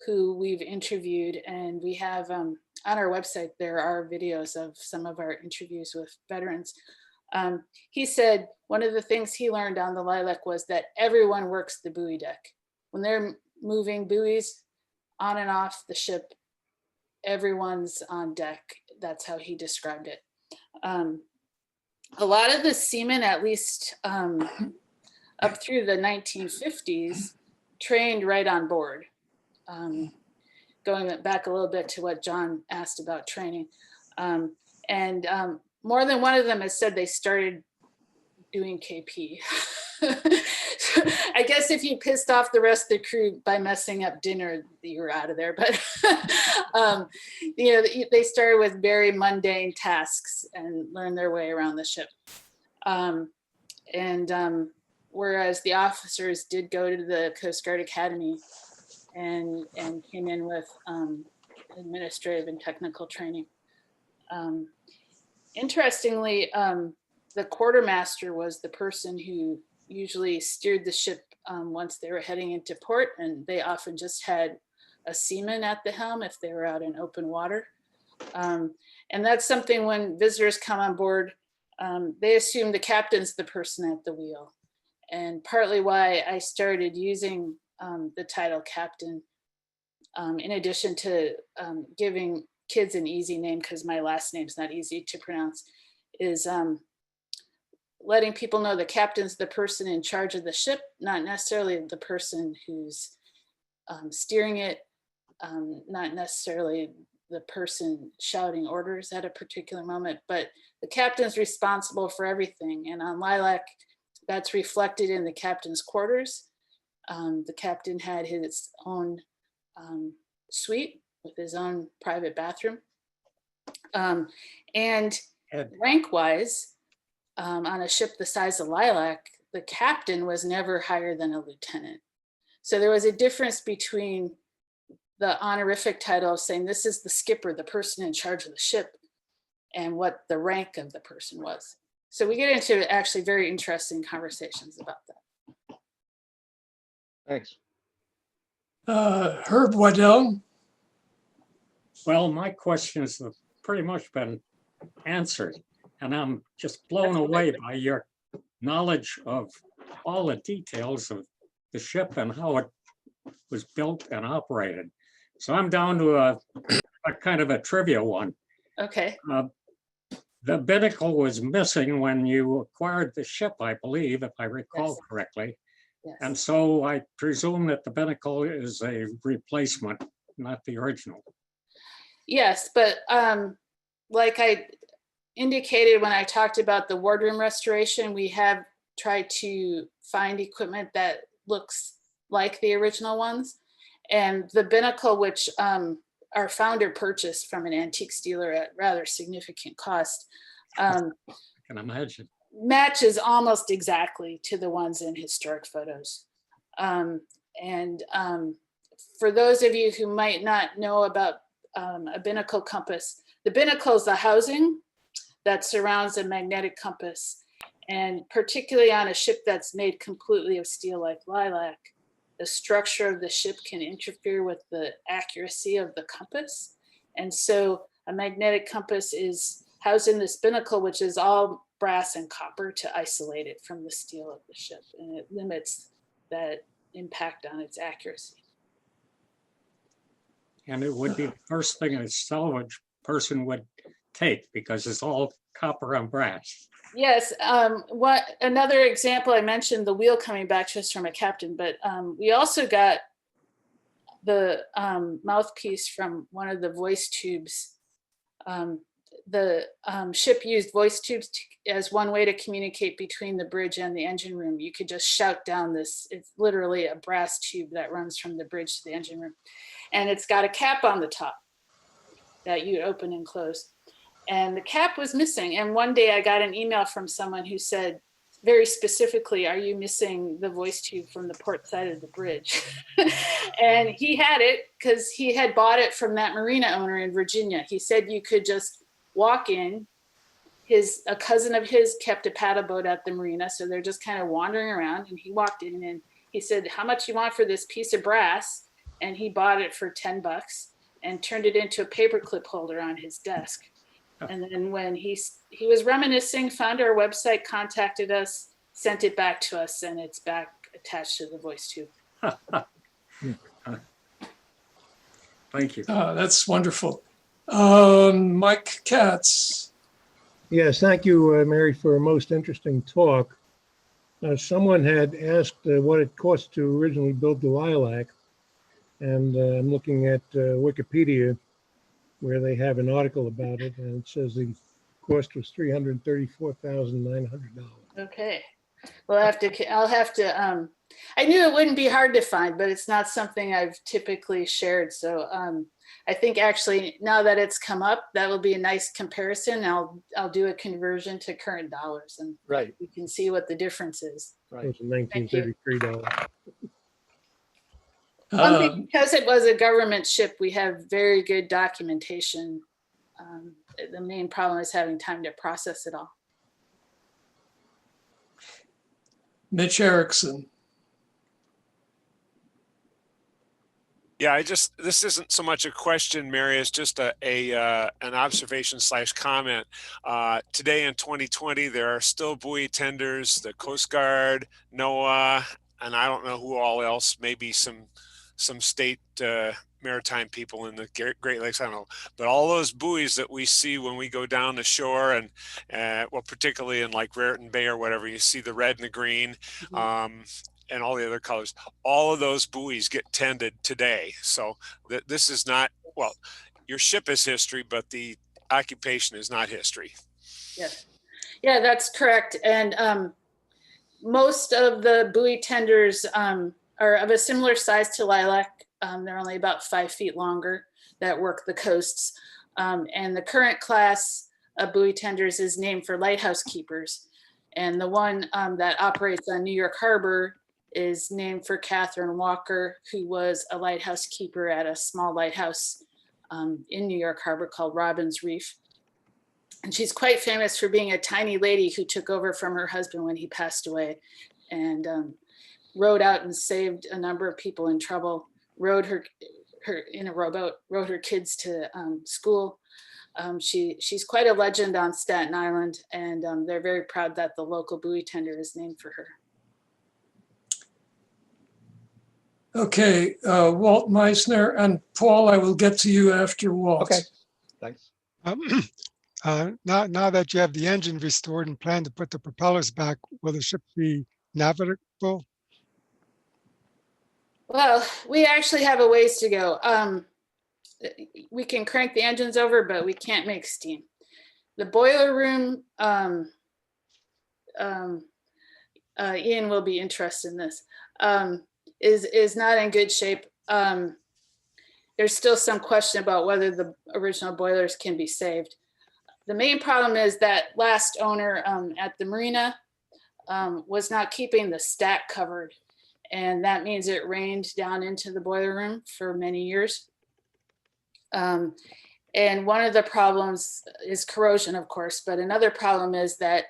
who we've interviewed, and we have on our website, there are videos of some of our interviews with veterans. He said one of the things he learned on the Lilac was that everyone works the buoy deck. When they're moving buoys on and off the ship, everyone's on deck. That's how he described it. A lot of the seamen, at least up through the 1950s, trained right on board. Going back a little bit to what Jon asked about training. And more than one of them has said they started doing KP. I guess if you pissed off the rest of the crew by messing up dinner, you were out of there. But you know, they started with very mundane tasks and learned their way around the ship. Whereas the officers did go to the Coast Guard Academy and came in with administrative and technical training. Interestingly, the quartermaster was the person who usually steered the ship once they were heading into port, and they often just had a seaman at the helm if they were out in open water. And that's something when visitors come on board, they assume the captain's the person at the wheel. And partly why I started using the title captain, in addition to giving kids an easy name, because my last name's not easy to pronounce, is letting people know the captain's the person in charge of the ship, not necessarily the person who's steering it, not necessarily the person shouting orders at a particular moment, but the captain's responsible for everything. And on Lilac, that's reflected in the captain's quarters. The captain had his own suite with his own private bathroom. And rank-wise, on a ship the size of Lilac, the captain was never higher than a lieutenant. So there was a difference between the honorific title of saying this is the skipper, the person in charge of the ship, and what the rank of the person was. So we get into actually very interesting conversations about that. Thanks. Herb Waddell? Well, my questions have pretty much been answered, and I'm just blown away by your knowledge of all the details of the ship and how it was built and operated. So I'm down to a kind of a trivia one. Okay. The binnacle was missing when you acquired the ship, I believe, if I recall Yes. correctly. Yes. And so I presume that the binnacle is a replacement, not the original. Yes, but like I indicated when I talked about the wardroom restoration, we have tried to find equipment that looks like the original ones. And the binnacle, which our founder purchased from an antiques dealer at rather significant cost, I can imagine. matches almost exactly to the ones in historic photos. For those of you who might not know about a binnacle compass, the binnacle is the housing that surrounds a magnetic compass. And particularly on a ship that's made completely of steel like Lilac, the structure of the ship can interfere with the accuracy of the compass. And so a magnetic compass is housed in this binnacle, which is all brass and copper to isolate it from the steel of the ship. And it limits that impact on its accuracy. And it would be the first thing a salvage person would take because it's all copper and brass. Yes, another example, I mentioned the wheel coming back to us from a captain, but we also got the mouthpiece from one of the voice tubes. The ship used voice tubes as one way to communicate between the bridge and the engine room. You could just shout down this, it's literally a brass tube that runs from the bridge to the engine room. And it's got a cap on the top that you open and close. And the cap was missing. And one day I got an email from someone who said, very specifically, are you missing the voice tube from the port side of the bridge? And he had it because he had bought it from that marina owner in Virginia. He said you could just walk in. A cousin of his kept a paddle boat at the marina. So they're just kind of wandering around. And he walked in and he said, how much you want for this piece of brass? And he bought it for $10 and turned it into a paperclip holder on his desk. And then when he was reminiscing, found our website, contacted us, sent it back to us, and it's back attached to the voice tube. Thank you. That's wonderful. Mike Katz. Yes, thank you, Mary, for a most interesting talk. Someone had asked what it cost to originally build the Lilac, and I'm looking at Wikipedia, where they have an article about it, and it says the cost was $334,900. Okay, well, I'll have to. I knew it wouldn't be hard to find, but it's not something I've typically shared. So I think actually now that it's come up, that will be a nice comparison. I'll do a conversion to current dollars, and Right. you can see what the difference is. It was $1933. One thing, because it was a government ship, we have very good documentation. The main problem is having time to process it all. Mitch Erickson. Yeah, this isn't so much a question, Mary, it's just an observation / comment. Today in 2020, there are still buoy tenders, the Coast Guard, NOAA, and I don't know who all else, maybe some state maritime people in the Great Lakes, I don't know, but all those buoys that we see when we go down the shore, and well, particularly in like Raritan Bay or whatever, you see the red and the green, and all the other colors. All of those buoys get tended today. So this is not, well, your ship is history, but the occupation is not history. Yes. Yeah, that's correct. And most of the buoy tenders are of a similar size to Lilac. They're only about 5 feet longer that work the coasts. And the current class of buoy tenders is named for lighthouse keepers. And the one that operates on New York Harbor is named for Catherine Walker, who was a lighthouse keeper at a small lighthouse in New York Harbor called Robbins Reef. And she's quite famous for being a tiny lady who took over from her husband when he passed away, and rowed out and saved a number of people in trouble, rowed her in a rowboat, rowed her kids to school. She's quite a legend on Staten Island, and they're very proud that the local buoy tender is named for her. Okay, Walt Meisner, and Paul, I will get to you after Walt. Okay, thanks. Now that you have the engine restored and plan to put the propellers back, will the ship be navigable? Well, we actually have a ways to go. We can crank the engines over, but we can't make steam. The boiler room, Ian will be interested in this, is not in good shape. There's still some question about whether the original boilers can be saved. The main problem is that last owner at the marina was not keeping the stack covered. And that means it rained down into the boiler room for many years. And one of the problems is corrosion, of course, but another problem is that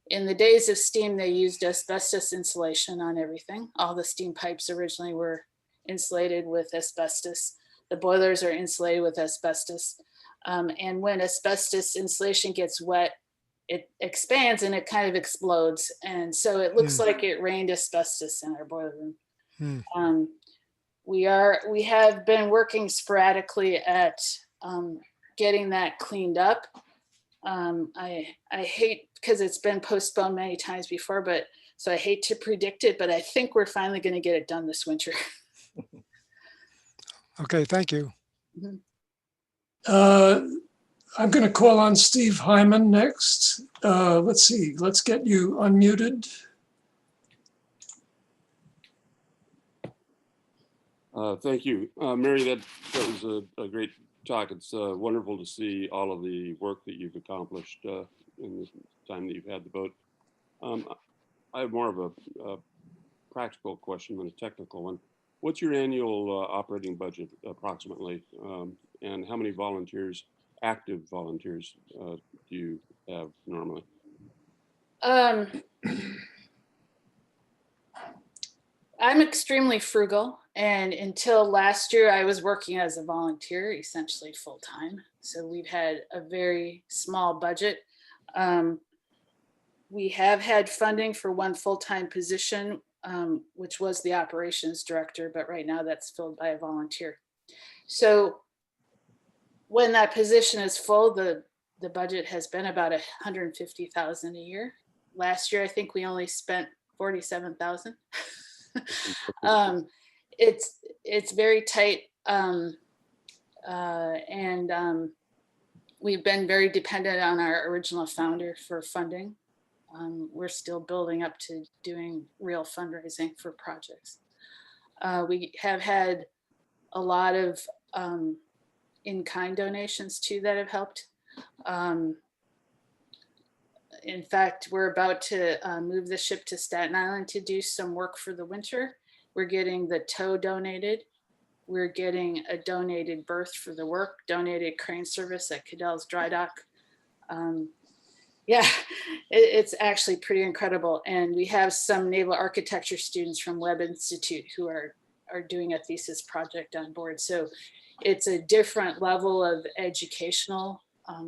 in the days of steam, they used asbestos insulation on everything. All the steam pipes originally were insulated with asbestos. The boilers are insulated with asbestos. And when asbestos insulation gets wet, it expands and it kind of explodes. And so it looks like it rained asbestos in our boiler room. We have been working sporadically at getting that cleaned up. I hate, because it's been postponed many times before, but so I hate to predict it, but I think we're finally going to get it done this winter. Okay, thank you. I'm going to call on Steve Hyman next. Let's see, let's get you unmuted. Thank you. Mary, that was a great talk. It's wonderful to see all of the work that you've accomplished in the time that you've had the boat. I have more of a practical question than a technical one. What's your annual operating budget approximately? And how many volunteers, active volunteers, do you have normally? I'm extremely frugal, and until last year I was working as a volunteer, essentially full-time. So we've had a very small budget. We have had funding for one full-time position, which was the operations director, but right now that's filled by a volunteer. So when that position is full, the budget has been about $150,000 a year. Last year, I think we only spent $47,000. It's very tight, and we've been very dependent on our original founder for funding. We're still building up to doing real fundraising for projects. We have had a lot of in-kind donations too that have helped. In fact, we're about to move the ship to Staten Island to do some work for the winter. We're getting the tow donated. We're getting a donated berth for the work, donated crane service at Cadell's Dry Dock. Yeah, it's actually pretty incredible. And we have some naval architecture students from Webb Institute who are doing a thesis project on board. So it's a different level of educational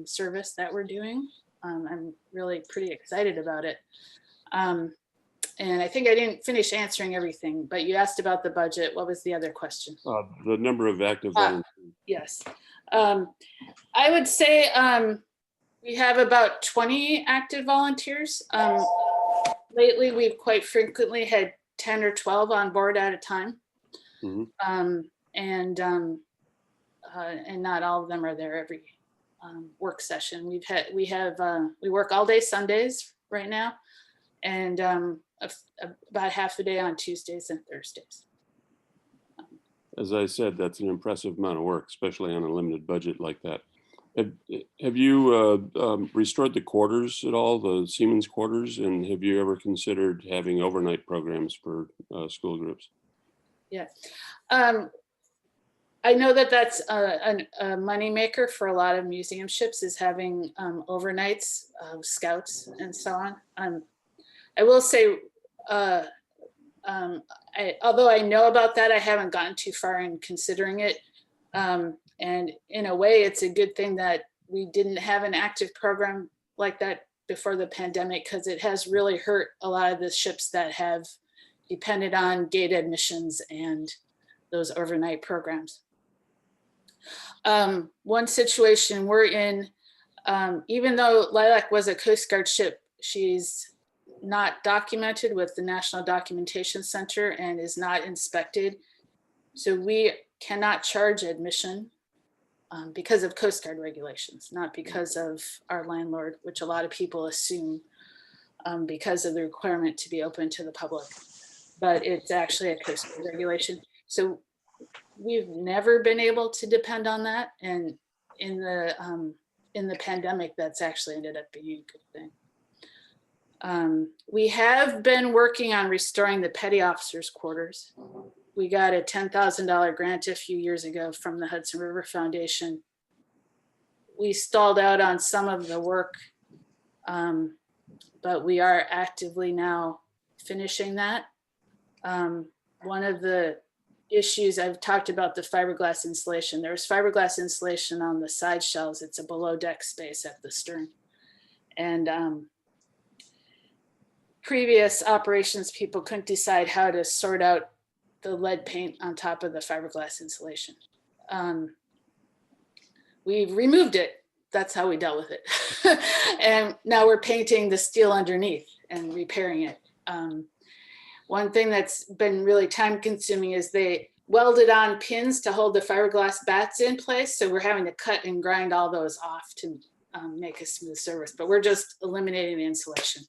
service that we're doing. I'm really pretty excited about it. And I think I didn't finish answering everything, but you asked about the budget. What was the other question? The number of active volunteers. Yes. I would say we have about 20 active volunteers. Lately, we've quite frequently had 10 or 12 on board at a time. And not all of them are there every work session. We work all day Sundays right now, and about half a day on Tuesdays and Thursdays. As I said, that's an impressive amount of work, especially on a limited budget like that. Have you restored the quarters at all, the Seamen's quarters, and have you ever considered having overnight programs for school groups? Yeah. I know that that's a moneymaker for a lot of museum ships, is having overnights, scouts and so on. I will say, although I know about that, I haven't gotten too far in considering it. And in a way, it's a good thing that we didn't have an active program like that before the pandemic, because it has really hurt a lot of the ships that have depended on gate admissions and those overnight programs. One situation we're in, even though Lilac was a Coast Guard ship, she's not documented with the National Documentation Center and is not inspected. So we cannot charge admission because of Coast Guard regulations, not because of our landlord, which a lot of people assume because of the requirement to be open to the public, but it's actually a Coast Guard regulation. So we've never been able to depend on that. And in the pandemic, that's actually ended up being a good thing. We have been working on restoring the petty officers' quarters. We got a $10,000 grant a few years ago from the Hudson River Foundation. We stalled out on some of the work, but we are actively now finishing that. One of the issues, I've talked about the fiberglass insulation. There's fiberglass insulation on the side shells. It's a below deck space at the stern. And previous operations people couldn't decide how to sort out the lead paint on top of the fiberglass insulation. We removed it. That's how we dealt with it. And now we're painting the steel underneath and repairing it. One thing that's been really time consuming is they welded on pins to hold the fiberglass bats in place. So we're having to cut and grind all those off to make a smooth surface, but we're just eliminating the insulation.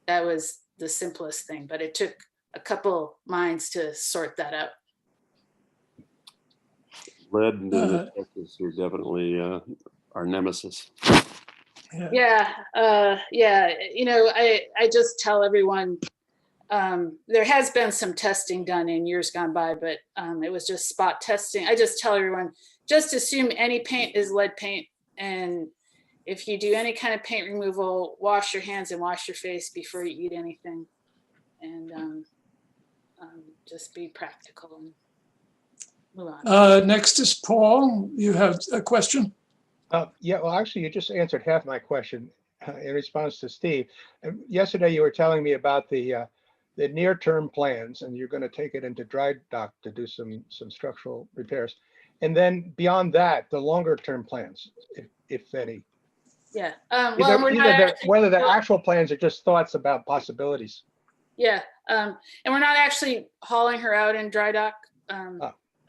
That was the simplest thing, but it took a couple minds to sort that out. Lead and asbestos are definitely our nemesis. Yeah. You know, I just tell everyone, there has been some testing done in years gone by, but it was just spot testing. I just tell everyone, just assume any paint is lead paint. And if you do any kind of paint removal, wash your hands and wash your face before you eat anything. And just be practical and move on. Next is Paul. You have a question? Yeah, well, actually, you just answered half my question in response to Steve. Yesterday, you were telling me about the near-term plans, and you're going to take it into dry dock to do some structural repairs. And then beyond that, the longer-term plans, if any. Yeah. Whether the actual plans are just thoughts about possibilities. Yeah. And we're not actually hauling her out in dry dock.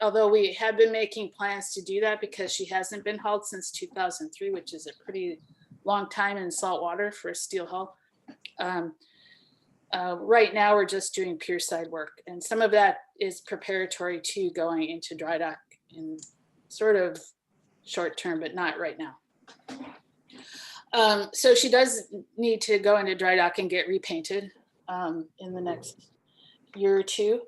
Although we have been making plans to do that because she hasn't been hauled since 2003, which is a pretty long time in salt water for a steel hull. Right now, we're just doing pier side work, and some of that is preparatory to going into dry dock in sort of short term, but not right now. So she does need to go into dry dock and get repainted in the next year or two.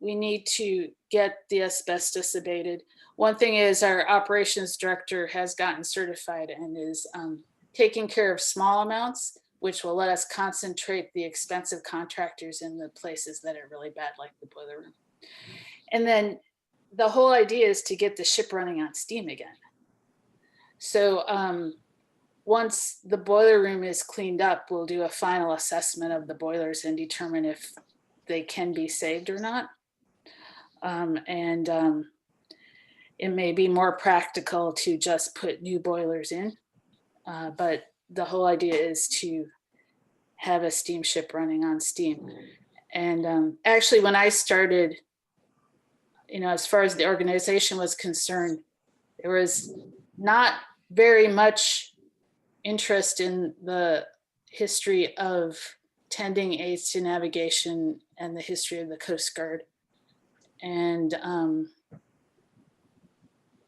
We need to get the asbestos abated. One thing is our operations director has gotten certified and is taking care of small amounts, which will let us concentrate the expensive contractors in the places that are really bad, like the boiler room. And then the whole idea is to get the ship running on steam again. So once the boiler room is cleaned up, we'll do a final assessment of the boilers and determine if they can be saved or not. It may be more practical to just put new boilers in, but the whole idea is to have a steamship running on steam. And actually, when I started, as far as the organization was concerned, there was not very much interest in the history of tending aids to navigation and the history of the Coast Guard. And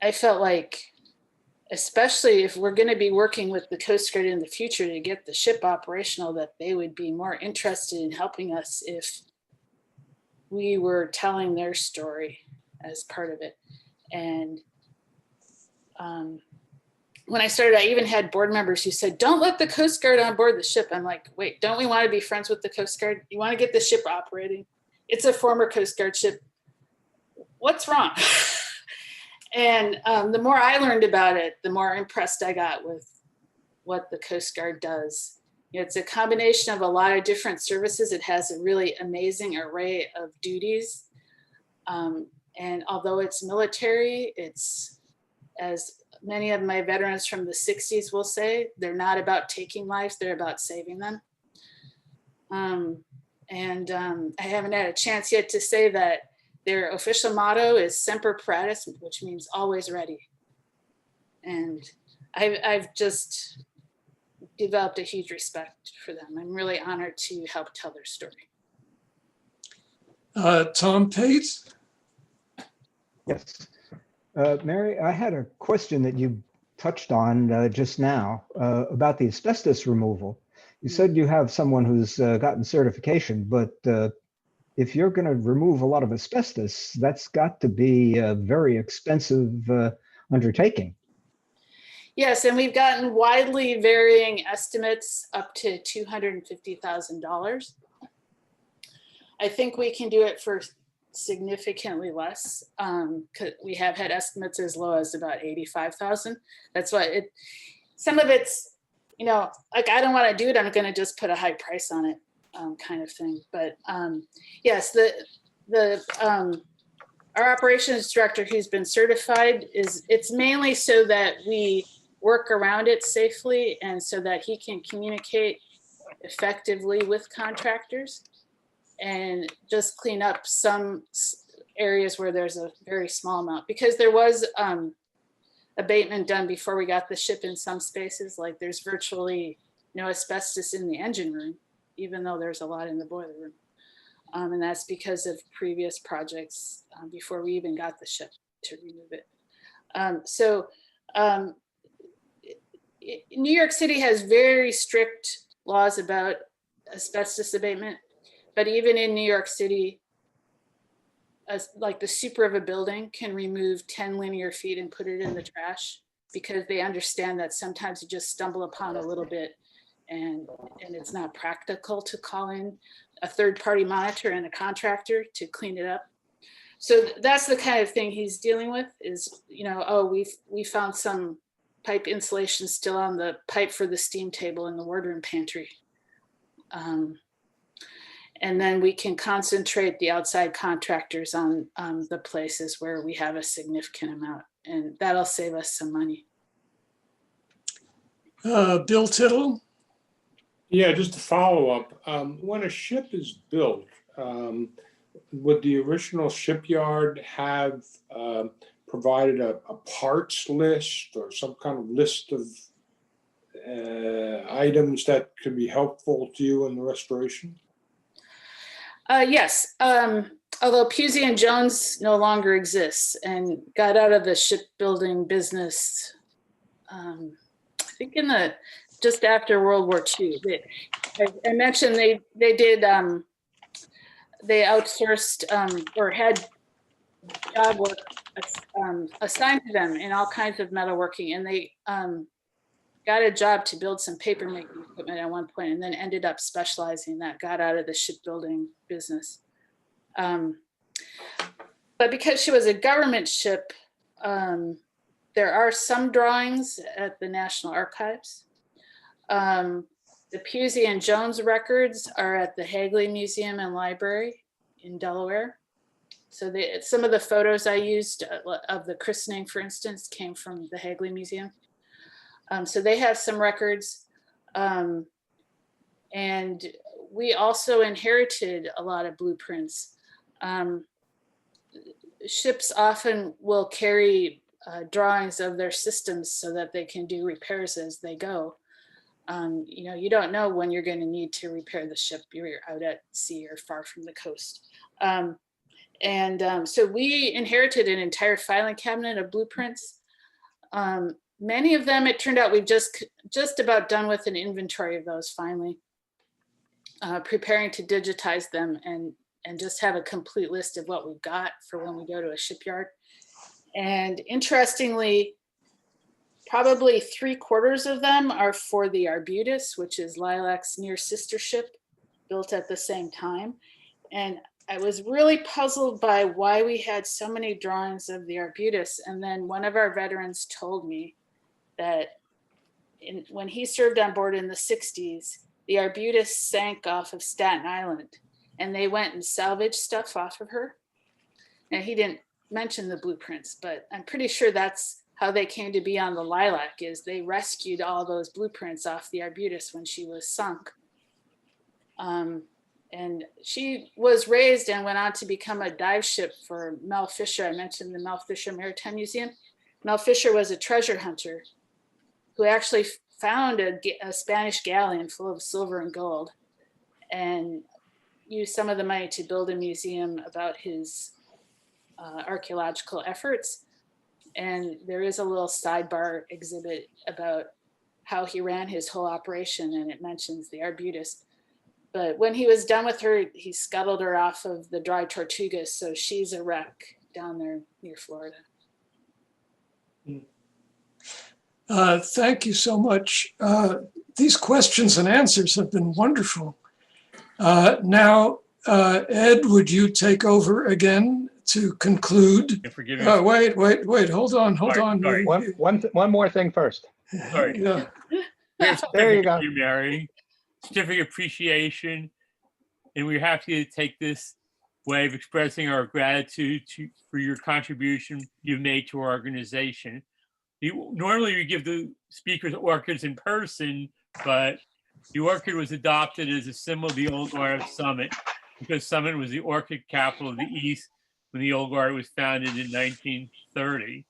I felt like, especially if we're going to be working with the Coast Guard in the future to get the ship operational, that they would be more interested in helping us if we were telling their story as part of it. And when I started, I even had board members who said, don't let the Coast Guard on board the ship. I'm like, wait, don't we want to be friends with the Coast Guard? You want to get the ship operating? It's a former Coast Guard ship. What's wrong? And the more I learned about it, the more impressed I got with what the Coast Guard does. It's a combination of a lot of different services. It has a really amazing array of duties. And although it's military, it's, as many of my veterans from the 60s will say, they're not about taking lives, they're about saving them. I haven't had a chance yet to say that their official motto is Semper Paratus, which means always ready. And I've just developed a huge respect for them. I'm really honored to help tell their story. Tom Pate? Yes. Mary, I had a question that you touched on just now about the asbestos removal. You said you have someone who's gotten certification, but if you're going to remove a lot of asbestos, that's got to be a very expensive undertaking. Yes, and we've gotten widely varying estimates up to $250,000. I think we can do it for significantly less. We have had estimates as low as about 85,000. That's why some of it's, like, I don't want to do it, I'm going to just put a high price on it, kind of thing. But yes, our operations director who's been certified it's mainly so that we work around it safely and so that he can communicate effectively with contractors and just clean up some areas where there's a very small amount, because there was abatement done before we got the ship in some spaces. Like there's virtually no asbestos in the engine room, even though there's a lot in the boiler room. And that's because of previous projects before we even got the ship to remove it. New York City has very strict laws about asbestos abatement, but even in New York City, like the super of a building can remove 10 linear feet and put it in the trash, because they understand that sometimes you just stumble upon a little bit and it's not practical to call in a third-party monitor and a contractor to clean it up. So that's the kind of thing he's dealing with is, we found some pipe insulation still on the pipe for the steam table in the wardroom pantry. And then we can concentrate the outside contractors on the places where we have a significant amount, and that'll save us some money. Bill Tittle? Yeah, just to follow up, when a ship is built, would the original shipyard have provided a parts list or some kind of list of items that could be helpful to you in the restoration? Yes, although Pusey and Jones no longer exists and got out of the shipbuilding business, I think just after World War II. I mentioned they outsourced or had job work assigned to them in all kinds of metalworking, and they got a job to build some paper making equipment at one point, and then ended up specializing in that, got out of the shipbuilding business. But because she was a government ship, there are some drawings at the National Archives. The Pusey and Jones records are at the Hagley Museum and Library in Delaware. So some of the photos I used of the christening, for instance, came from the Hagley Museum. So they have some records. And we also inherited a lot of blueprints. Ships often will carry drawings of their systems so that they can do repairs as they go. You know, you don't know when you're going to need to repair the ship. You're out at sea or far from the coast. So we inherited an entire filing cabinet of blueprints. Many of them, it turned out we've just about done with an inventory of those finally, preparing to digitize them and just have a complete list of what we've got for when we go to a shipyard. And interestingly, probably 3/4 of them are for the Arbutus, which is Lilac's near sister ship, built at the same time. And I was really puzzled by why we had so many drawings of the Arbutus. And then one of our veterans told me that when he served on board in the 60s, the Arbutus sank off of Staten Island and they went and salvaged stuff off of her. Now, he didn't mention the blueprints, but I'm pretty sure that's how they came to be on the Lilac, is they rescued all those blueprints off the Arbutus when she was sunk. And she was raised and went on to become a dive ship for Mel Fisher. I mentioned the Mel Fisher Maritime Museum. Mel Fisher was a treasure hunter who actually found a Spanish galleon full of silver and gold and used some of the money to build a museum about his archaeological efforts. And there is a little sidebar exhibit about how he ran his whole operation, and it mentions the Arbutus. But when he was done with her, he scuttled her off of the Dry Tortuga, so she's a wreck down there near Florida. Thank you so much. These questions and answers have been wonderful. Now, Ed, would you take over again to conclude? Wait, hold on. Sorry. One more thing first. Sorry. Yeah. There you go. Mary. Certificate appreciation, and we're happy to take this way of expressing our gratitude for your contribution you've made to our organization. Normally we give the speakers orchids in person, but the orchid was adopted as a symbol of the Old Guard of Summit because Summit was the orchid capital of the East when the Old Guard was founded in 1930.